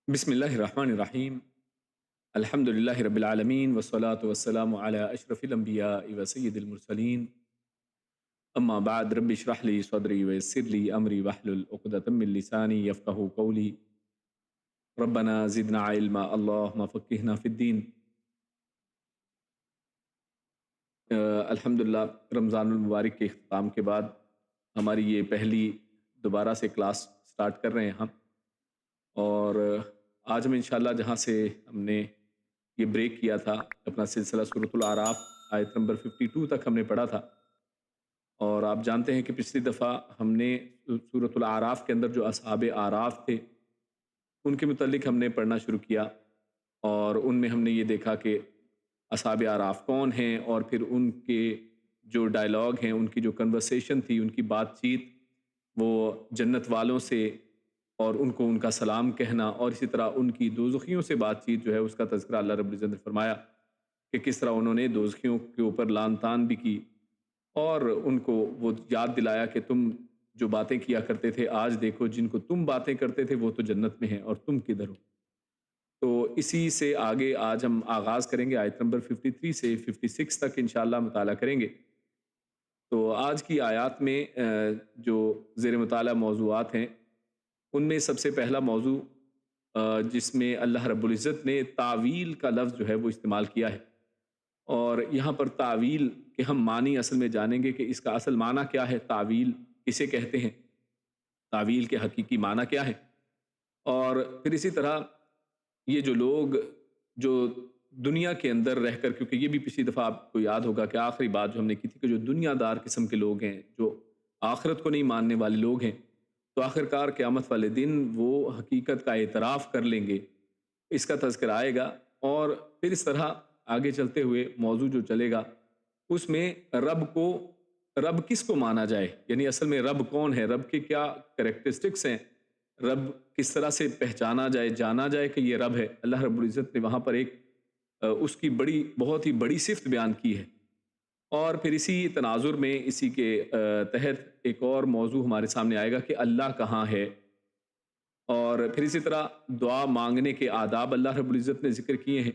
بسم اللہ الرحمن الرحیم الحمد للہ رب العالمین والصلاة والسلام علی اشرف الانبیاء و سید المرسلین اما بعد رب اشرح لی صدری ویسر لی امری واحلل عقدۃ من لسانی یفقہوا قولی ربنا زدنا علما اللہم فقہنا فی الدین۔ الحمدللہ رمضان المبارک کے اختتام کے بعد ہماری یہ پہلی دوبارہ سے کلاس سٹارٹ کر رہے ہیں ہم، اور آج ہم انشاءاللہ جہاں سے ہم نے یہ بریک کیا تھا اپنا سلسلہ سورۃ الاعراف آیت نمبر 52 تک ہم نے پڑھا تھا، اور آپ جانتے ہیں کہ پچھلی دفعہ ہم نے سورۃ الاعراف کے اندر جو اصحاب اعراف تھے ان کے متعلق ہم نے پڑھنا شروع کیا، اور ان میں ہم نے یہ دیکھا کہ اصحاب اعراف کون ہیں، اور پھر ان کے جو ڈائلاگ ہیں، ان کی جو کنورسیشن تھی، ان کی بات چیت وہ جنت والوں سے، اور ان کو ان کا سلام کہنا، اور اسی طرح ان کی دوزخیوں سے بات چیت جو ہے اس کا تذکرہ اللہ رب العزت نے فرمایا کہ کس طرح انہوں نے دوزخیوں کے اوپر لعن طعن بھی کی، اور ان کو وہ یاد دلایا کہ تم جو باتیں کیا کرتے تھے آج دیکھو جن کو تم باتیں کرتے تھے وہ تو جنت میں ہیں اور تم کدھر ہو۔ تو اسی سے آگے آج ہم آغاز کریں گے آیت نمبر 53 سے 56 تک انشاءاللہ مطالعہ کریں گے۔ تو آج کی آیات میں جو زیر مطالعہ موضوعات ہیں ان میں سب سے پہلا موضوع جس میں اللہ رب العزت نے تعویل کا لفظ جو ہے وہ استعمال کیا ہے، اور یہاں پر تعویل کے ہم معنی اصل میں جانیں گے کہ اس کا اصل معنی کیا ہے، تعویل کسے کہتے ہیں، تعویل کے حقیقی معنی کیا ہے، اور پھر اسی طرح یہ جو لوگ جو دنیا کے اندر رہ کر، کیونکہ یہ بھی پچھلی دفعہ آپ کو یاد ہوگا کہ آخری بات جو ہم نے کی تھی کہ جو دنیا دار قسم کے لوگ ہیں، جو آخرت کو نہیں ماننے والے لوگ ہیں، تو آخرکار قیامت والے دن وہ حقیقت کا اعتراف کر لیں گے، اس کا تذکرہ آئے گا، اور پھر اس طرح آگے چلتے ہوئے موضوع جو چلے گا اس میں رب کس کو مانا جائے، یعنی اصل میں رب کون ہے، رب کے کیا کریکٹرسٹکس ہیں، رب کس طرح سے پہچانا جائے، جانا جائے کہ یہ رب ہے۔ اللہ رب العزت نے وہاں پر ایک اس کی بہت ہی بڑی صفت بیان کی ہے، اور پھر اسی تناظر میں اسی کے تحت ایک اور موضوع ہمارے سامنے آئے گا کہ اللہ کہاں ہے، اور پھر اسی طرح دعا مانگنے کے آداب اللہ رب العزت نے ذکر کیے ہیں،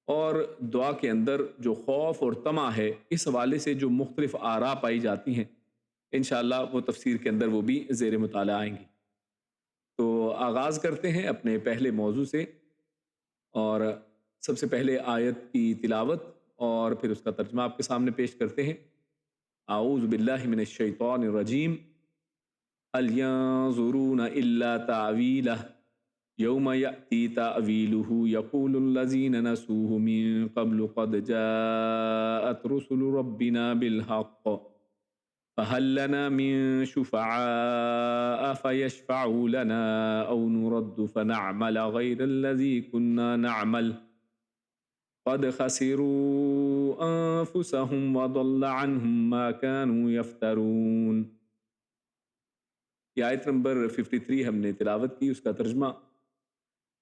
اور دعا کے اندر جو خوف اور طمع ہے اس حوالے سے جو مختلف آراء پائی جاتی ہیں انشاءاللہ وہ تفسیر کے اندر وہ بھی زیر مطالعہ آئیں گی۔ تو آغاز کرتے ہیں اپنے پہلے موضوع سے، اور سب سے پہلے آیت کی تلاوت اور پھر اس کا ترجمہ آپ کے سامنے پیش کرتے ہیں۔ اعوذ باللہ من الشیطان الرجیم۔ هل ينظرون الا تعویلہ یوم یأتی تعویلہ یقول الذین نسوه من قبل قد جاءت رسل ربنا بالحق فهل لنا من شفعاء فيشفعوا لنا أو نرد فنعمل غير الذي كنا نعمل قد خسروا أنفسهم وضل عنهم ما كانوا يفترون۔ یہ آیت نمبر 53 ہم نے تلاوت کی، اس کا ترجمہ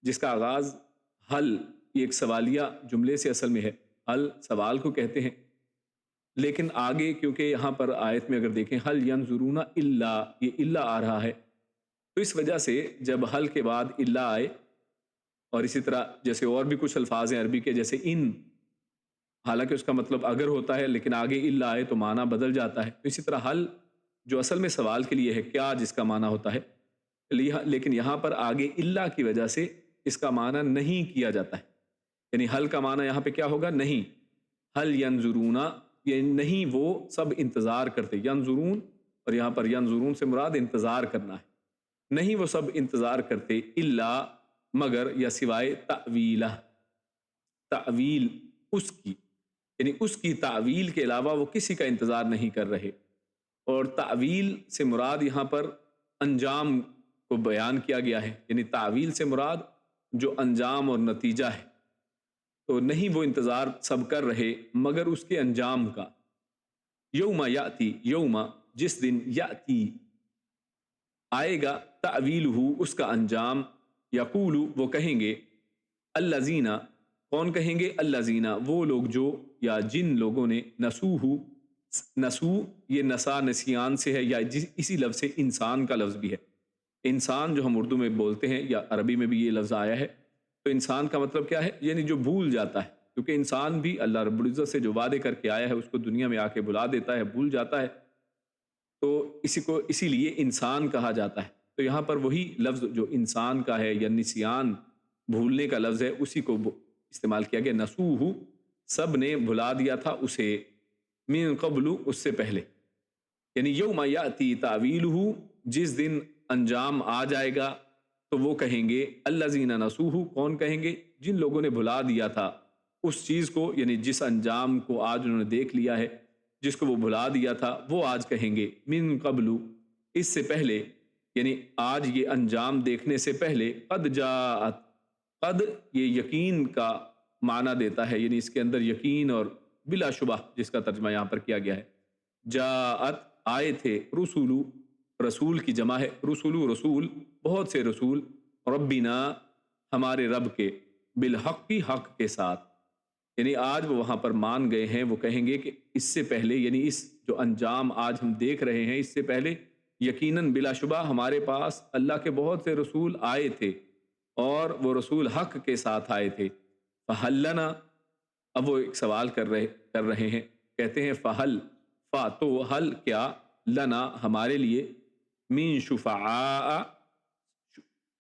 جس کا آغاز حل، یہ ایک سوالیہ جملے سے اصل میں ہے، حل سوال کو کہتے ہیں، لیکن آگے کیونکہ یہاں پر آیت میں اگر دیکھیں حل ینظرون الا، یہ الا آ رہا ہے، تو اس وجہ سے جب حل کے بعد الا آئے، اور اسی طرح جیسے اور بھی کچھ الفاظ ہیں عربی کے جیسے ان، حالانکہ اس کا مطلب اگر ہوتا ہے لیکن آگے الا آئے تو معنی بدل جاتا ہے، تو اسی طرح حل جو اصل میں سوال کے لیے ہے کیا، جس کا معنی ہوتا ہے، لیکن یہاں پر آگے الا کی وجہ سے اس کا معنی نہیں کیا جاتا ہے، یعنی حل کا معنی یہاں پہ کیا ہوگا، نہیں۔ حل ینظرون، یہ نہیں وہ سب انتظار کرتے، ینظرون، اور یہاں پر ینظرون سے مراد انتظار کرنا ہے، نہیں وہ سب انتظار کرتے، الا مگر یا سوائے تعویلہ، تعویل اس کی، یعنی اس کی تعویل کے علاوہ وہ کسی کا انتظار نہیں کر رہے، اور تعویل سے مراد یہاں پر انجام کو بیان کیا گیا ہے، یعنی تعویل سے مراد جو انجام اور نتیجہ ہے، تو نہیں وہ انتظار سب کر رہے مگر اس کے انجام کا۔ یوم یاتی، یوم جس دن، یاتی آئے گا، تعویلہ اس کا انجام، یقول وہ کہیں گے، الذین کون کہیں گے، الذین وہ لوگ جو یا جن لوگوں نے، نسوہ، نسو یہ نسا نسیان سے ہے، یا اسی لفظ سے انسان کا لفظ بھی ہے، انسان جو ہم اردو میں بولتے ہیں یا عربی میں بھی یہ لفظ آیا ہے، تو انسان کا مطلب کیا ہے؟ یعنی جو بھول جاتا ہے، کیونکہ انسان بھی اللہ رب العزت سے جو وعدے کر کے آیا ہے اس کو دنیا میں آ کے بھلا دیتا ہے، بھول جاتا ہے، تو اسی لیے انسان کہا جاتا ہے۔ تو یہاں پر وہی لفظ جو انسان کا ہے یا نسیان، بھولنے کا لفظ ہے، اسی کو استعمال کیا گیا۔ نسوہ، سب نے بھلا دیا تھا اسے، من قبل، اس سے پہلے، یعنی یوم یاتی تعویلہ، جس دن انجام آ جائے گا تو وہ کہیں گے الذین نسوہ، کون کہیں گے؟ جن لوگوں نے بھلا دیا تھا اس چیز کو، یعنی جس انجام کو آج انہوں نے دیکھ لیا ہے، جس کو وہ بھلا دیا تھا، وہ آج کہیں گے من قبل، اس سے پہلے، یعنی آج یہ انجام دیکھنے سے پہلے، قد جاءت، قد یہ یقین کا معنی دیتا ہے، یعنی اس کے اندر یقین اور بلا شبہ جس کا ترجمہ یہاں پر کیا گیا ہے۔ جاءت، آئے تھے، رسولو، رسول کی جمع ہے، رسولو رسول، بہت سے رسول، ربنا، ہمارے رب کے، بالحق، کی حق کے ساتھ، یعنی آج وہ وہاں پر مان گئے ہیں، وہ کہیں گے کہ اس سے پہلے، یعنی اس جو انجام آج ہم دیکھ رہے ہیں، اس سے پہلے یقیناً بلا شبہ ہمارے پاس اللہ کے بہت سے رسول آئے تھے اور وہ رسول حق کے ساتھ آئے تھے۔ فہل لنا، اب وہ ایک سوال کر رہے ہیں، کہتے ہیں فہل، فا تو حل، کیا، لنا ہمارے لیے، من شفعاء،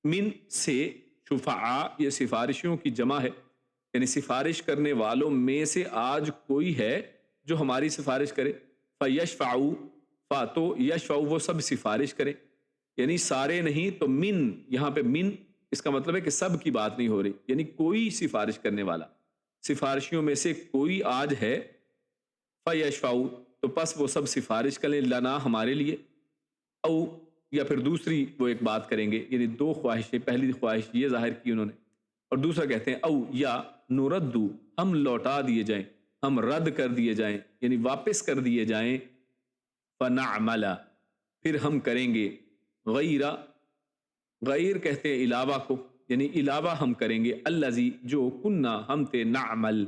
من سے، شفعاء یہ سفارشیوں کی جمع ہے، یعنی سفارش کرنے والوں میں سے آج کوئی ہے جو ہماری سفارش کرے۔ فیشفعوا، فا تو یشفعوا، وہ سب سفارش کریں، یعنی سارے نہیں، تو من، یہاں پہ من اس کا مطلب ہے کہ سب کی بات نہیں ہو رہی، یعنی کوئی سفارش کرنے والا، سفارشیوں میں سے کوئی آج ہے، فیشفعوا، تو پس وہ سب سفارش کریں، لنا ہمارے لیے، او، یا پھر دوسری وہ ایک بات کریں گے، یعنی دو خواہشیں، پہلی خواہش یہ ظاہر کی انہوں نے، اور دوسرا کہتے ہیں او، یا نردو، ہم لوٹا دیے جائیں، ہم رد کر دیے جائیں، یعنی واپس کر دیے جائیں، فنعمل، پھر ہم کریں گے، غیرہ، غیر کہتے ہیں علاوہ کو، یعنی علاوہ ہم کریں گے، الذی، جو، کنہ، ہم تھے، نعمل،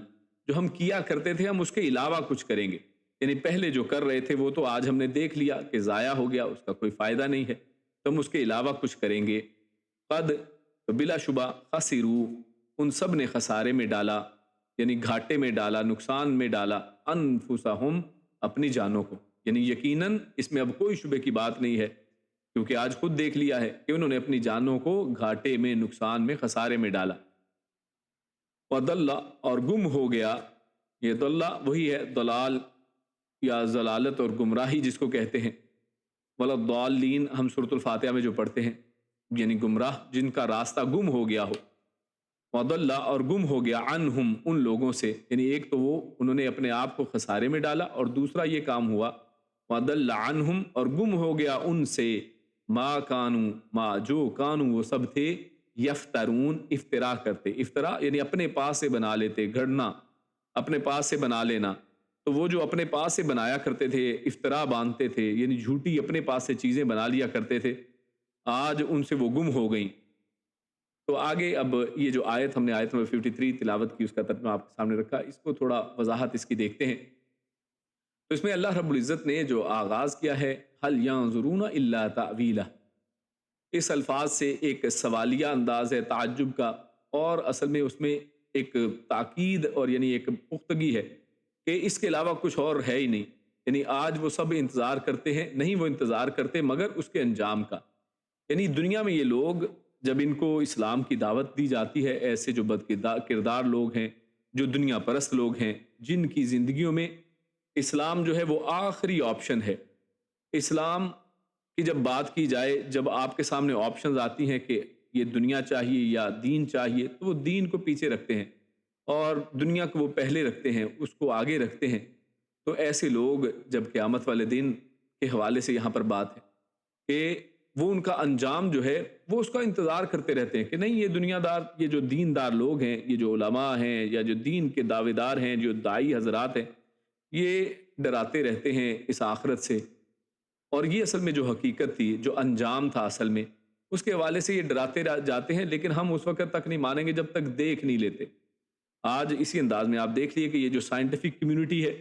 جو ہم کیا کرتے تھے، ہم اس کے علاوہ کچھ کریں گے، یعنی پہلے جو کر رہے تھے وہ تو آج ہم نے دیکھ لیا کہ ضائع ہو گیا، اس کا کوئی فائدہ نہیں ہے، تو ہم اس کے علاوہ کچھ کریں گے۔ قد، تو بلا شبہ، خسروا، ان سب نے خسارے میں ڈالا، یعنی گھاٹے میں ڈالا، نقصان میں ڈالا، انفسہم، اپنی جانوں کو، یعنی یقیناً اس میں اب کوئی شبے کی بات نہیں ہے، کیونکہ آج خود دیکھ لیا ہے کہ انہوں نے اپنی جانوں کو گھاٹے میں، نقصان میں، خسارے میں ڈالا۔ وَضَلَّ، اور گم ہو گیا، یہ ضلّ وہی ہے ضلال یا ضلالت اور گمراہی جس کو کہتے ہیں، وَلَضَّالِّينَ ہم سورۃ الفاتحہ میں جو پڑھتے ہیں، یعنی گمراہ جن کا راستہ گم ہو گیا ہو۔ وَضَلَّ، اور گم ہو گیا، عنہم، ان لوگوں سے، یعنی ایک تو وہ انہوں نے اپنے آپ کو خسارے میں ڈالا، اور دوسرا یہ کام ہوا، وَضَلَّ عنہم، اور گم ہو گیا ان سے، ما کانوا، ما جو، کانوا وہ سب تھے، یفترون، افترا کرتے، افترا یعنی اپنے پاس سے بنا لیتے، گھڑنا، اپنے پاس سے بنا لینا، تو وہ جو اپنے پاس سے بنایا کرتے تھے، افترا باندھتے تھے، یعنی جھوٹی اپنے پاس سے چیزیں بنا لیا کرتے تھے، آج ان سے وہ گم ہو گئیں۔ تو آگے اب یہ جو آیت ہم نے آیت نمبر 53 تلاوت کی، اس کا ترجمہ آپ کے سامنے رکھا، اس کو تھوڑا وضاحت اس کی دیکھتے ہیں۔ تو اس میں اللہ رب العزت نے جو آغاز کیا ہے، هل ينظرون الا تأویلہ، اس الفاظ سے ایک سوالیہ انداز ہے تعجب کا، اور اصل میں اس میں ایک تاکید اور یعنی ایک پختگی ہے کہ اس کے علاوہ کچھ اور ہے ہی نہیں، یعنی آج وہ سب انتظار کرتے ہیں، نہیں وہ انتظار کرتے مگر اس کے انجام کا، یعنی دنیا میں یہ لوگ جب ان کو اسلام کی دعوت دی جاتی ہے، ایسے جو بد کردار لوگ ہیں، جو دنیا پرست لوگ ہیں، جن کی زندگیوں میں اسلام جو ہے وہ آخری آپشن ہے، اسلام کی جب بات کی جائے، جب آپ کے سامنے آپشنز آتی ہیں کہ یہ دنیا چاہیے یا دین چاہیے، تو وہ دین کو پیچھے رکھتے ہیں اور دنیا کو وہ پہلے رکھتے ہیں، اس کو آگے رکھتے ہیں۔ تو ایسے لوگ جب قیامت والے دن کے حوالے سے یہاں پر بات ہے کہ وہ ان کا انجام جو ہے وہ اس کا انتظار کرتے رہتے ہیں کہ نہیں، یہ دنیا دار، یہ جو دین دار لوگ ہیں، یہ جو علماء ہیں یا جو دین کے دعوے دار ہیں، جو داعی حضرات ہیں، یہ ڈراتے رہتے ہیں اس آخرت سے، اور یہ اصل میں جو حقیقت تھی، جو انجام تھا اصل میں، اس کے حوالے سے یہ ڈراتے جاتے ہیں، لیکن ہم اس وقت تک نہیں مانیں گے جب تک دیکھ نہیں لیتے۔ آج اسی انداز میں آپ دیکھ لیے کہ یہ جو سائنٹیفک کمیونٹی ہے،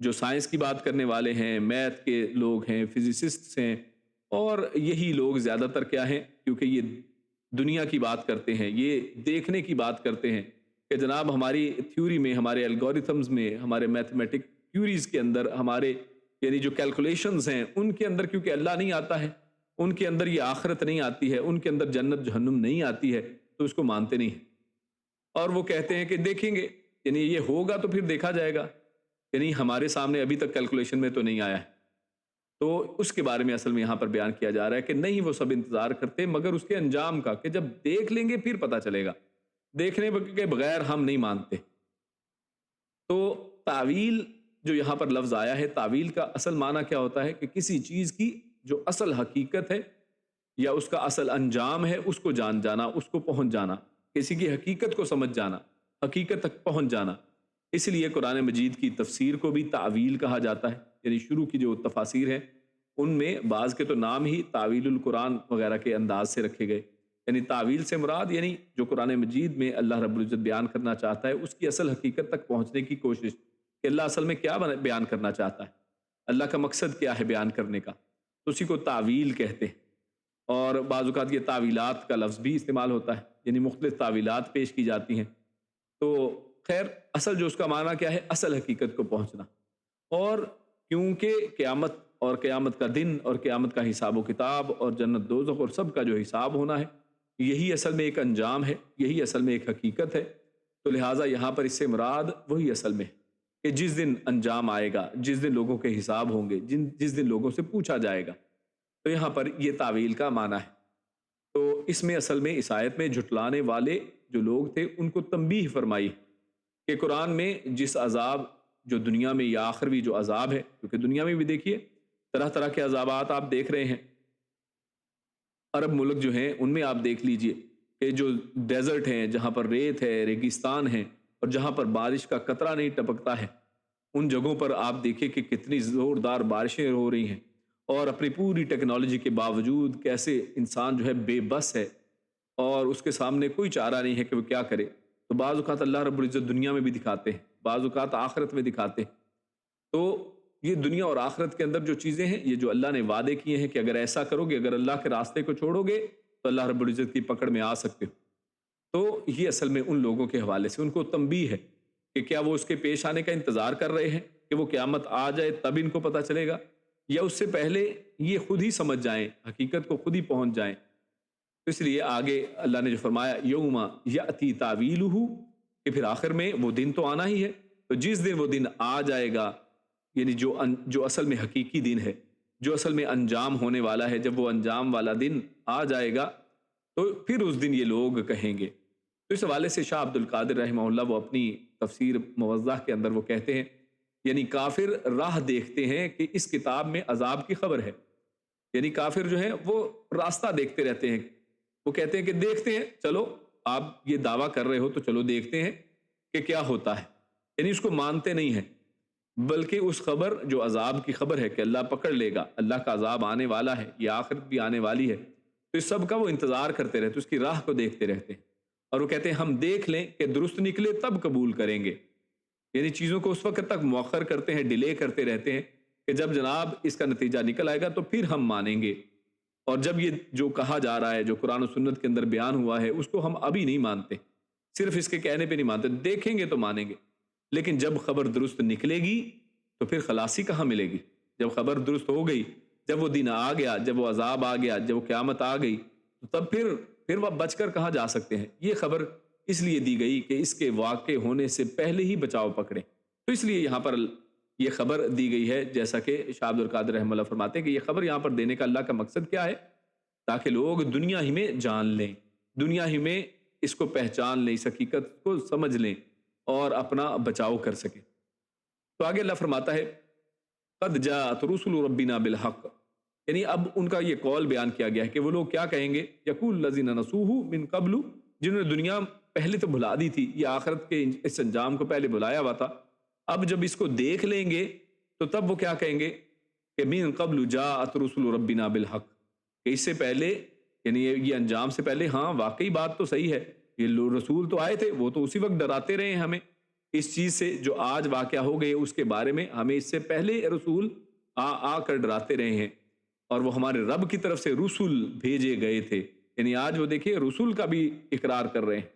جو سائنس کی بات کرنے والے ہیں، میتھ کے لوگ ہیں، فزسسٹس ہیں، اور یہی لوگ زیادہ تر کیا ہیں، کیونکہ یہ دنیا کی بات کرتے ہیں، یہ دیکھنے کی بات کرتے ہیں کہ جناب ہماری تھیوری میں، ہمارے الگورتھمز میں، ہمارے میتھمیٹک تھیوریز کے اندر، ہمارے یعنی جو کیلکولیشنز ہیں ان کے اندر کیونکہ اللہ نہیں آتا ہے، ان کے اندر یہ آخرت نہیں آتی ہے، ان کے اندر جنت جہنم نہیں آتی ہے، تو اس کو مانتے نہیں ہیں۔ اور وہ کہتے ہیں کہ دیکھیں گے، یعنی یہ ہوگا تو پھر دیکھا جائے گا، یعنی ہمارے سامنے ابھی تک کیلکولیشن میں تو نہیں آیا ہے۔ تو اس کے بارے میں اصل میں یہاں پر بیان کیا جا رہا ہے کہ نہیں، وہ سب انتظار کرتے مگر اس کے انجام کا، کہ جب دیکھ لیں گے پھر پتہ چلے گا، دیکھنے کے بغیر ہم نہیں مانتے۔ تو تعویل جو یہاں پر لفظ آیا ہے، تعویل کا اصل معنی کیا ہوتا ہے کہ کسی چیز کی جو اصل حقیقت ہے یا اس کا اصل انجام ہے اس کو جان جانا، اس کو پہنچ جانا، کسی کی حقیقت کو سمجھ جانا، حقیقت تک پہنچ جانا۔ اس لیے قرآن مجید کی تفسیر کو بھی تعویل کہا جاتا ہے، یعنی شروع کی جو تفاسیر ہیں ان میں بعض کے تو نام ہی تعویل القرآن وغیرہ کے انداز سے رکھے گئے، یعنی تعویل سے مراد یعنی جو قرآن مجید میں اللہ رب العزت بیان کرنا چاہتا ہے اس کی اصل حقیقت تک پہنچنے کی کوشش، کہ اللہ اصل میں کیا بیان کرنا چاہتا ہے، اللہ کا مقصد کیا ہے بیان کرنے کا، تو اسی کو تعویل کہتے ہیں۔ اور بعض اوقات یہ تعویلات کا لفظ بھی استعمال ہوتا ہے، یعنی مختلف تعویلات پیش کی جاتی ہیں۔ تو خیر اصل جو اس کا معنی کیا ہے، اصل حقیقت کو پہنچنا۔ اور کیونکہ قیامت اور قیامت کا دن اور قیامت کا حساب و کتاب اور جنت دوزخ اور سب کا جو حساب ہونا ہے، یہی اصل میں ایک انجام ہے، یہی اصل میں ایک حقیقت ہے، تو لہٰذا یہاں پر اس سے مراد وہی اصل میں ہے کہ جس دن انجام آئے گا، جس دن لوگوں کے حساب ہوں گے، جس دن لوگوں سے پوچھا جائے گا، تو یہاں پر یہ تعویل کا معنی ہے۔ تو اس میں اصل میں اس آیت میں جھٹلانے والے جو لوگ تھے ان کو تنبیہ فرمائی کہ قرآن میں جس عذاب جو دنیا میں یا آخروی جو عذاب ہے، کیونکہ دنیا میں بھی دیکھیے طرح طرح کے عذابات آپ دیکھ رہے ہیں، عرب ملک جو ہیں ان میں آپ دیکھ لیجئے کہ جو ڈیزرٹ ہیں، جہاں پر ریت ہے، ریگستان ہے، اور جہاں پر بارش کا قطرہ نہیں ٹپکتا ہے، ان جگہوں پر آپ دیکھیں کہ کتنی زوردار بارشیں ہو رہی ہیں، اور اپنی پوری ٹیکنالوجی کے باوجود کیسے انسان جو ہے بے بس ہے اور اس کے سامنے کوئی چارہ نہیں ہے کہ وہ کیا کرے۔ تو بعض اوقات اللہ رب العزت دنیا میں بھی دکھاتے ہیں، بعض اوقات آخرت میں دکھاتے ہیں۔ تو یہ دنیا اور آخرت کے اندر جو چیزیں ہیں، یہ جو اللہ نے وعدے کیے ہیں کہ اگر ایسا کرو گے، اگر اللہ کے راستے کو چھوڑو گے تو اللہ رب العزت کی پکڑ میں آ سکتے ہو۔ تو یہ اصل میں ان لوگوں کے حوالے سے ان کو تنبیہ ہے کہ کیا وہ اس کے پیش آنے کا انتظار کر رہے ہیں کہ وہ قیامت آ جائے تب ان کو پتہ چلے گا، یا اس سے پہلے یہ خود ہی سمجھ جائیں، حقیقت کو خود ہی پہنچ جائیں۔ تو اس لیے آگے اللہ نے جو فرمایا یوم یأتی تعویلہ، کہ پھر آخر میں وہ دن تو آنا ہی ہے، تو جس دن وہ دن آ جائے گا، یعنی جو اصل میں حقیقی دن ہے، جو اصل میں انجام ہونے والا ہے، جب وہ انجام والا دن آ جائے گا تو پھر اس دن یہ لوگ کہیں گے۔ تو اس حوالے سے شاہ عبد القادر رحمہ اللہ وہ اپنی تفسیر موضح کے اندر وہ کہتے ہیں، یعنی کافر راہ دیکھتے ہیں کہ اس کتاب میں عذاب کی خبر ہے، یعنی کافر جو ہے وہ راستہ دیکھتے رہتے ہیں، وہ کہتے ہیں کہ دیکھتے ہیں، چلو آپ یہ دعویٰ کر رہے ہو تو چلو دیکھتے ہیں کہ کیا ہوتا ہے، یعنی اس کو مانتے نہیں ہیں، بلکہ اس خبر جو عذاب کی خبر ہے کہ اللہ پکڑ لے گا، اللہ کا عذاب آنے والا ہے، یہ آخرت بھی آنے والی ہے، تو اس سب کا وہ انتظار کرتے رہتے، اس کی راہ کو دیکھتے رہتے ہیں، اور وہ کہتے ہیں ہم دیکھ لیں کہ درست نکلے تب قبول کریں گے، یعنی چیزوں کو اس وقت تک مؤخر کرتے ہیں، ڈیلے کرتے رہتے ہیں کہ جب جناب اس کا نتیجہ نکل آئے گا تو پھر ہم مانیں گے، اور جب یہ جو کہا جا رہا ہے، جو قرآن و سنت کے اندر بیان ہوا ہے، اس کو ہم ابھی نہیں مانتے، صرف اس کے کہنے پہ نہیں مانتے، دیکھیں گے تو مانیں گے، لیکن جب خبر درست نکلے گی تو پھر خلاصی کہاں ملے گی؟ جب خبر درست ہو گئی، جب وہ دن آ گیا، جب وہ عذاب آ گیا، جب وہ قیامت آ گئی، تو تب پھر وہ بچ کر کہاں جا سکتے ہیں؟ یہ خبر اس لیے دی گئی کہ اس کے واقع ہونے سے پہلے ہی بچاؤ پکڑے، تو اس لیے یہاں پر یہ خبر دی گئی ہے، جیسا کہ شاہ عبد القادر رحمہ اللہ فرماتے ہیں کہ یہ خبر یہاں پر دینے کا اللہ کا مقصد کیا ہے؟ تاکہ لوگ دنیا ہی میں جان لیں، دنیا ہی میں اس کو پہچان لیں، اس حقیقت کو سمجھ لیں اور اپنا بچاؤ کر سکیں۔ تو آگے اللہ فرماتا ہے قد جاءت رسل ربنا بالحق، یعنی اب ان کا یہ قول بیان کیا گیا ہے کہ وہ لوگ کیا کہیں گے، یقول الذین نسوہ من قبل، جنہوں نے دنیا پہلے تو بھلا دی تھی، یہ آخرت کے اس انجام کو پہلے بلایا ہوا تھا، اب جب اس کو دیکھ لیں گے تو تب وہ کیا کہیں گے کہ من قبل جاءت رسل ربنا بالحق، کہ اس سے پہلے یعنی یہ انجام سے پہلے ہاں واقعی بات تو صحیح ہے، یہ رسول تو آئے تھے، وہ تو اسی وقت ڈراتے رہے ہیں ہمیں اس چیز سے جو آج واقعہ ہو گئے اس کے بارے میں، ہمیں اس سے پہلے رسول آ کر ڈراتے رہے ہیں، اور وہ ہمارے رب کی طرف سے رسول بھیجے گئے تھے. یعنی آج وہ دیکھیے رسول کا بھی اقرار کر رہے ہیں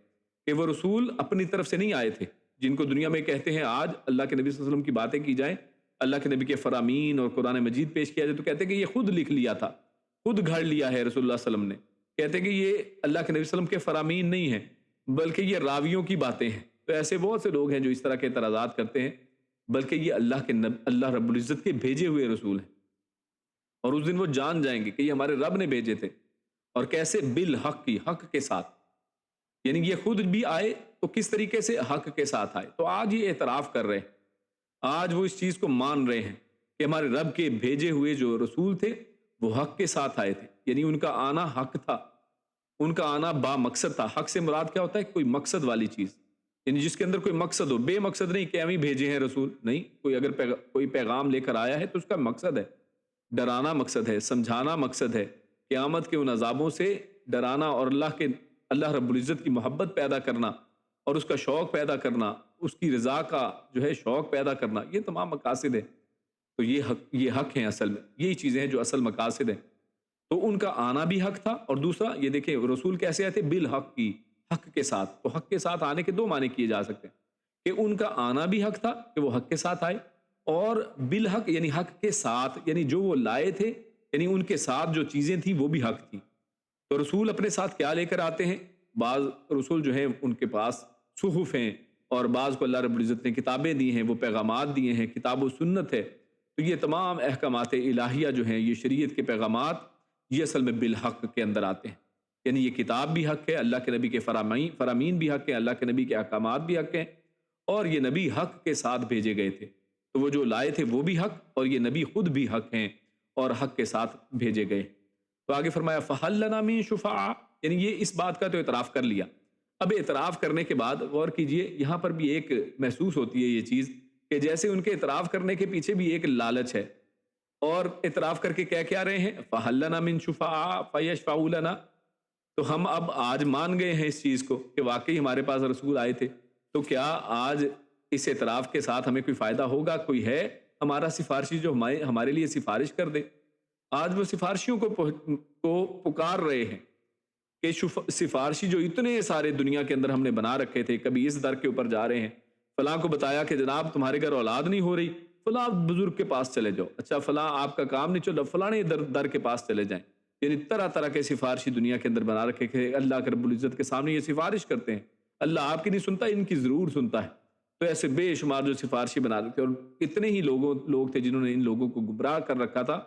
کہ وہ رسول اپنی طرف سے نہیں آئے تھے. جن کو دنیا میں کہتے ہیں آج اللہ کے نبی صلی اللہ علیہ وسلم کی باتیں کی جائیں, اللہ کے نبی کے فرامین اور قرآن مجید پیش کیا جائے, تو کہتے ہیں کہ یہ خود لکھ لیا تھا, خود گھڑ لیا ہے رسول اللہ صلی اللہ علیہ وسلم نے. کہتے ہیں کہ یہ اللہ کے نبی صلی اللہ علیہ وسلم کے فرامین نہیں ہیں بلکہ یہ راویوں کی باتیں ہیں. تو ایسے بہت سے لوگ ہیں جو اس طرح کے اعتراضات کرتے ہیں, بلکہ یہ اللہ رب العزت کے بھیجے ہوئے رسول ہیں. اور اس دن وہ جان جائیں گے کہ یہ ہمارے رب نے بھیجے تھے, اور کیسے بالحق کی, حق کے ساتھ. یعنی یہ خود بھی آئے تو کس طریقے سے حق کے ساتھ آئے. تو آج یہ اعتراف کر رہے ہیں, آج وہ اس چیز کو مان رہے ہیں کہ ہمارے رب کے بھیجے ہوئے جو رسول تھے وہ حق کے ساتھ آئے تھے. یعنی ان کا آنا حق تھا, ان کا آنا با مقصد تھا. حق سے مراد کیا ہوتا ہے؟ کوئی مقصد والی چیز, یعنی جس کے اندر کوئی مقصد ہو. بے مقصد نہیں کہ ہم ہی بھیجے ہیں رسول, نہیں. کوئی اگر کوئی پیغام لے کر آیا ہے تو اس کا مقصد ہے, ڈرانا مقصد ہے, سمجھانا مقصد ہے, قیامت کے ان عذابوں سے ڈرانا, اور اللہ رب العزت کی محبت پیدا کرنا اور اس کا شوق پیدا کرنا, اس کی رضا کا جو ہے شوق پیدا کرنا. یہ تمام مقاصد ہیں. تو یہ حق ہیں, اصل میں یہی چیزیں ہیں جو اصل مقاصد ہیں. تو ان کا آنا بھی حق تھا. اور دوسرا یہ دیکھیں رسول کیسے آئے تھے؟ بالحق کی, حق کے ساتھ. تو حق کے ساتھ آنے کے دو معنی کیے جا سکتے ہیں, کہ ان کا آنا بھی حق تھا کہ وہ حق کے ساتھ آئے, اور بالحق یعنی حق کے ساتھ, یعنی جو وہ لائے تھے یعنی ان کے ساتھ جو چیزیں تھیں وہ بھی حق تھیں. تو رسول اپنے ساتھ کیا لے کر آتے ہیں؟ بعض رسول جو ہیں ان کے پاس صحف ہیں, اور بعض کو اللہ رب العزت نے کتابیں دی ہیں, وہ پیغامات دیے ہیں, کتاب و سنت ہے. تو یہ تمام احکامات الہیہ جو ہیں, یہ شریعت کے پیغامات, یہ اصل میں بالحق کے اندر آتے ہیں. یعنی یہ کتاب بھی حق ہے, اللہ کے نبی کے فرامین بھی حق ہیں, اللہ کے نبی کے احکامات بھی حق ہیں, اور یہ نبی حق کے ساتھ بھیجے گئے تھے. تو وہ جو لائے تھے وہ بھی حق, اور یہ نبی خود بھی حق ہیں اور حق کے ساتھ بھیجے گئے. تو آگے فرمایا فَهَلْ لَنَا مِن شُفَعَاء, یعنی یہ اس بات کا تو اعتراف کر لیا. اب اعتراف کرنے کے بعد غور کیجئے, یہاں پر بھی ایک محسوس ہوتی ہے یہ چیز کہ جیسے ان کے اعتراف کرنے کے پیچھے بھی ایک لالچ ہے, اور اعتراف کر کے کیا رہے ہیں؟ فَهَلْ لَنَا مِن شُفَعَاء فَيَشْفَعُوا لَنَا. تو ہم اب آج مان گئے ہیں اس چیز کو کہ واقعی ہمارے پاس رسول آئے تھے, تو کیا آج اس اعتراف کے ساتھ ہمیں کوئی فائدہ ہوگا؟ کوئی ہے ہمارا سفارشی جو ہمارے لیے سفارش کر دے؟ آج وہ سفارشیوں کو پکار رہے ہیں کہ سفارشی جو اتنے سارے دنیا کے اندر ہم نے بنا رکھے تھے, کبھی اس در کے اوپر جا رہے ہیں, فلاں کو بتایا کہ جناب تمہارے گھر اولاد نہیں ہو رہی, فلاں بزرگ کے پاس چلے جاؤ, اچھا فلاں آپ کا کام نہیں چل رہا, فلاں در کے پاس چلے جائیں. یعنی طرح طرح کے سفارشی دنیا کے اندر بنا رکھے کہ اللہ کے رب العزت کے سامنے یہ سفارش کرتے ہیں. اللہ آپ کی نہیں سنتا, ان کی ضرور سنتا ہے. تو ایسے بے شمار جو سفارشی بنا رکھے, اور اتنے ہی لوگ تھے جنہوں نے ان لوگوں کو گمراہ کر رکھا تھا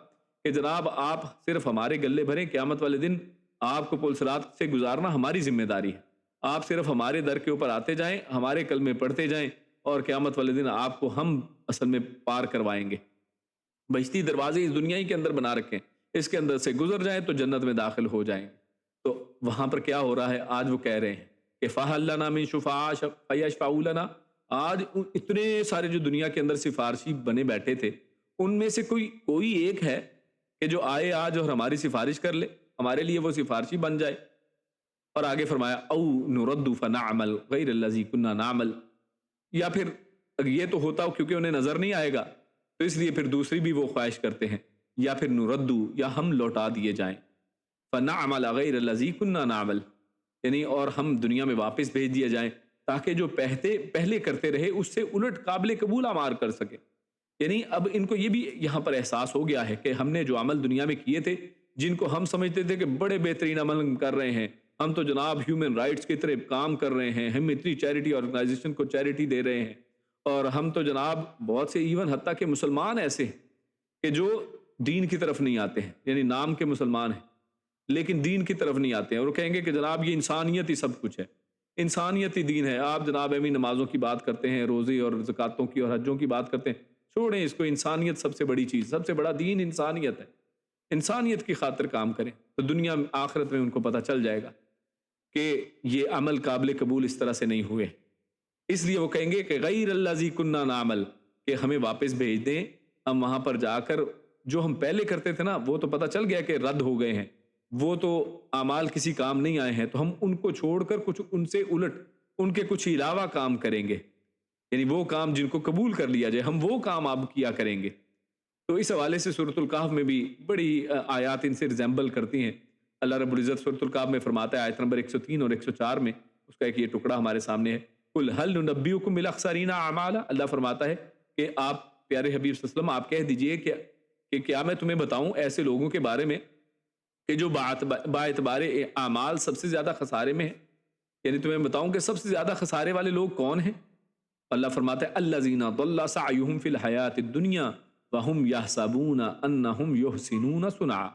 کہ جناب آپ صرف ہمارے گلے بھریں, قیامت والے دن آپ کو پل صراط سے گزارنا ہماری ذمہ داری ہے, آپ صرف ہمارے در کے اوپر آتے جائیں, ہمارے کلمے پڑھتے جائیں, اور قیامت والے دن آپ کو ہم اصل میں پار کروائیں گے. بہشتی دروازے اس دنیا ہی کے اندر بنا رکھے ہیں, اس کے اندر سے گزر جائیں تو جنت میں داخل ہو جائیں. تو وہاں پر کیا ہو رہا ہے؟ آج وہ کہہ رہے ہیں کہ فَهَلْ لَنَا مِن شُفَعَاء فَيَشْفَعُوا لَنَا. آج اتنے سارے جو دنیا کے اندر سفارشی بنے بیٹھے تھے, ان میں سے کوئی ایک ہے کہ جو آئے آج اور ہماری سفارش کر لے, ہمارے لیے وہ سفارشی بن جائے. اور آگے فرمایا او نرد فنعمل غیر الذی کنا نعمل, یا پھر یہ تو ہوتا کیونکہ انہیں نظر نہیں آئے گا تو اس لیے پھر دوسری بھی وہ خواہش کرتے ہیں, یا پھر نردو, یا ہم لوٹا دیے جائیں, فنعمل غیر الذی کنا نعمل, یعنی اور ہم دنیا میں واپس بھیج دیے جائیں تاکہ جو پہلے کرتے رہے اس سے الٹ قابل قبول اعمال کر سکے. یعنی اب ان کو یہ بھی یہاں پر احساس ہو گیا ہے کہ ہم نے جو عمل دنیا میں کیے تھے, جن کو ہم سمجھتے تھے کہ بڑے بہترین عمل کر رہے ہیں, ہم تو جناب ہیومن رائٹس کی طرح کام کر رہے ہیں, ہم اتنی چیریٹی آرگنائزیشن کو چیریٹی دے رہے ہیں, اور ہم تو جناب بہت سے ایون حتیٰ کہ مسلمان ایسے ہیں کہ جو دین کی طرف نہیں آتے ہیں, یعنی نام کے مسلمان ہیں لیکن دین کی طرف نہیں آتے ہیں, اور وہ کہیں گے کہ جناب یہ انسانیت ہی سب کچھ ہے, انسانیت ہی دین ہے. آپ جناب ایویں نمازوں کی بات کرتے ہیں, روزے اور زکاتوں کی اور حجوں کی بات کرتے ہیں, چھوڑیں اس کو. انسانیت سب سے بڑی چیز, سب سے بڑا دین انسانیت ہے. انسانیت کی خاطر کام کریں تو دنیا آخرت میں ان کو پتہ چل جائے گا کہ یہ عمل قابل قبول اس طرح سے نہیں ہوئے. اس لیے وہ کہیں گے کہ غیر الذی کنا نعمل, کہ ہمیں واپس بھیج دیں, ہم وہاں پر جا کر جو ہم پہلے کرتے تھے نا وہ تو پتہ چل گیا کہ رد ہو گئے ہیں, وہ تو اعمال کسی کام نہیں آئے ہیں, تو ہم ان کو چھوڑ کر کچھ ان سے الٹ ان کے کچھ علاوہ کام کریں گے, یعنی وہ کام جن کو قبول کر لیا جائے ہم وہ کام اب کیا کریں گے. تو اس حوالے سے سورۃ الکہف میں بھی بڑی آیات ان سے ریزمبل کرتی ہیں۔ اللہ رب العزت سورۃ الکہف میں فرماتا ہے آیت نمبر 103 اور 104 میں، اس کا ایک یہ ٹکڑا ہمارے سامنے ہے، قل هل ننبئکم بالاخسرین اعمالا، اللہ فرماتا ہے کہ آپ پیارے حبیب صلی اللہ علیہ وسلم آپ کہہ دیجئے کہ کیا میں تمہیں بتاؤں ایسے لوگوں کے بارے میں کہ جو با اعتبار اعمال سب سے زیادہ خسارے میں ہیں، یعنی تمہیں بتاؤں کہ سب سے زیادہ خسارے والے لوگ کون ہیں؟ اللہ فرماتا ہے الذین ضل سعیہم فی الحیات الدنیا وہم یحسبون انہم یحسنون صنعا،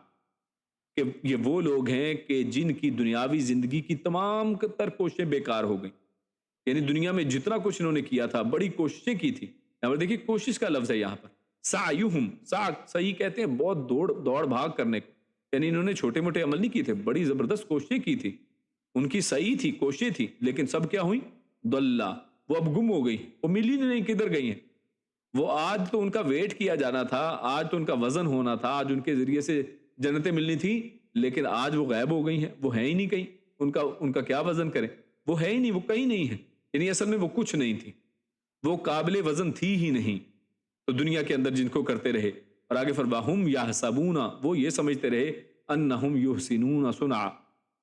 کہ یہ وہ لوگ ہیں کہ جن کی دنیاوی زندگی کی تمام تر کوششیں بیکار ہو گئیں، یعنی دنیا میں جتنا کچھ انہوں نے کیا تھا، بڑی کوششیں کی تھی، یہاں پر دیکھیے کوشش کا لفظ ہے یہاں پر، سعیہم، صحیح کہتے ہیں بہت دوڑ بھاگ کرنے کو، یعنی انہوں نے چھوٹے موٹے عمل نہیں کیے تھے، بڑی زبردست کوششیں کی تھی، ان کی صحیح تھی، کوششیں تھی، لیکن سب کیا ہوئی؟ ضلع، وہ اب گم ہو گئی، وہ ملی نہیں، کدھر گئی ہیں؟ وہ آج تو ان کا ویٹ کیا جانا تھا، آج تو ان کا وزن ہونا تھا، آج ان کے ذریعے سے جنتیں ملنی تھی، لیکن آج وہ غائب ہو گئی ہیں، وہ ہیں ہی نہیں کہیں، ان کا کیا وزن کریں؟ وہ ہے ہی نہیں، وہ کہیں نہیں ہے، یعنی اصل میں وہ کچھ نہیں تھی، وہ قابل وزن تھی ہی نہیں، تو دنیا کے اندر جن کو کرتے رہے، اور آگے فرماہم یحسبون، وہ یہ سمجھتے رہے انہم یحسنون صنعا،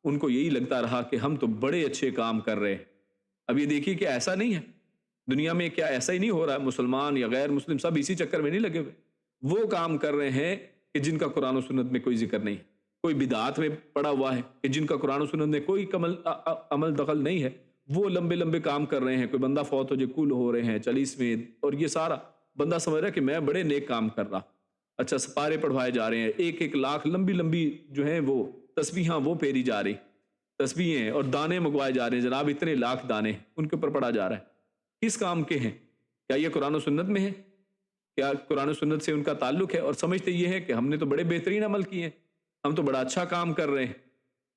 ان کو یہی لگتا رہا کہ ہم تو بڑے اچھے کام کر رہے ہیں۔ اب یہ دیکھیے کہ ایسا نہیں ہے دنیا میں، کیا ایسا ہی نہیں ہو رہا ہے؟ مسلمان یا غیر مسلم سب اسی چکر میں نہیں لگے ہوئے، وہ کام کر رہے ہیں کہ جن کا قرآن و سنت میں کوئی ذکر نہیں ہے، کوئی بدعات میں پڑا ہوا ہے کہ جن کا قرآن و سنت میں کوئی عمل دخل نہیں ہے، وہ لمبے لمبے کام کر رہے ہیں، کوئی بندہ فوت ہو جائے کل ہو رہے ہیں 40 میں، اور یہ سارا بندہ سمجھ رہا ہے کہ میں بڑے نیک کام کر رہا، اچھا سپارے پڑھوائے جا رہے ہیں، 1-1 لاکھ لمبی جو ہیں وہ تسبیحاں وہ پھیری جا رہی، تسبیحیں اور دانے منگوائے جا رہے ہیں، جناب اتنے لاکھ دانے ان کے اوپر پڑا جا رہا ہے، کس کام کے ہیں؟ کیا یہ قرآن و سنت میں ہے؟ کیا قرآن و سنت سے ان کا تعلق ہے؟ اور سمجھتے یہ ہے کہ ہم نے تو بڑے بہترین عمل کیے ہیں، ہم تو بڑا اچھا کام کر رہے ہیں،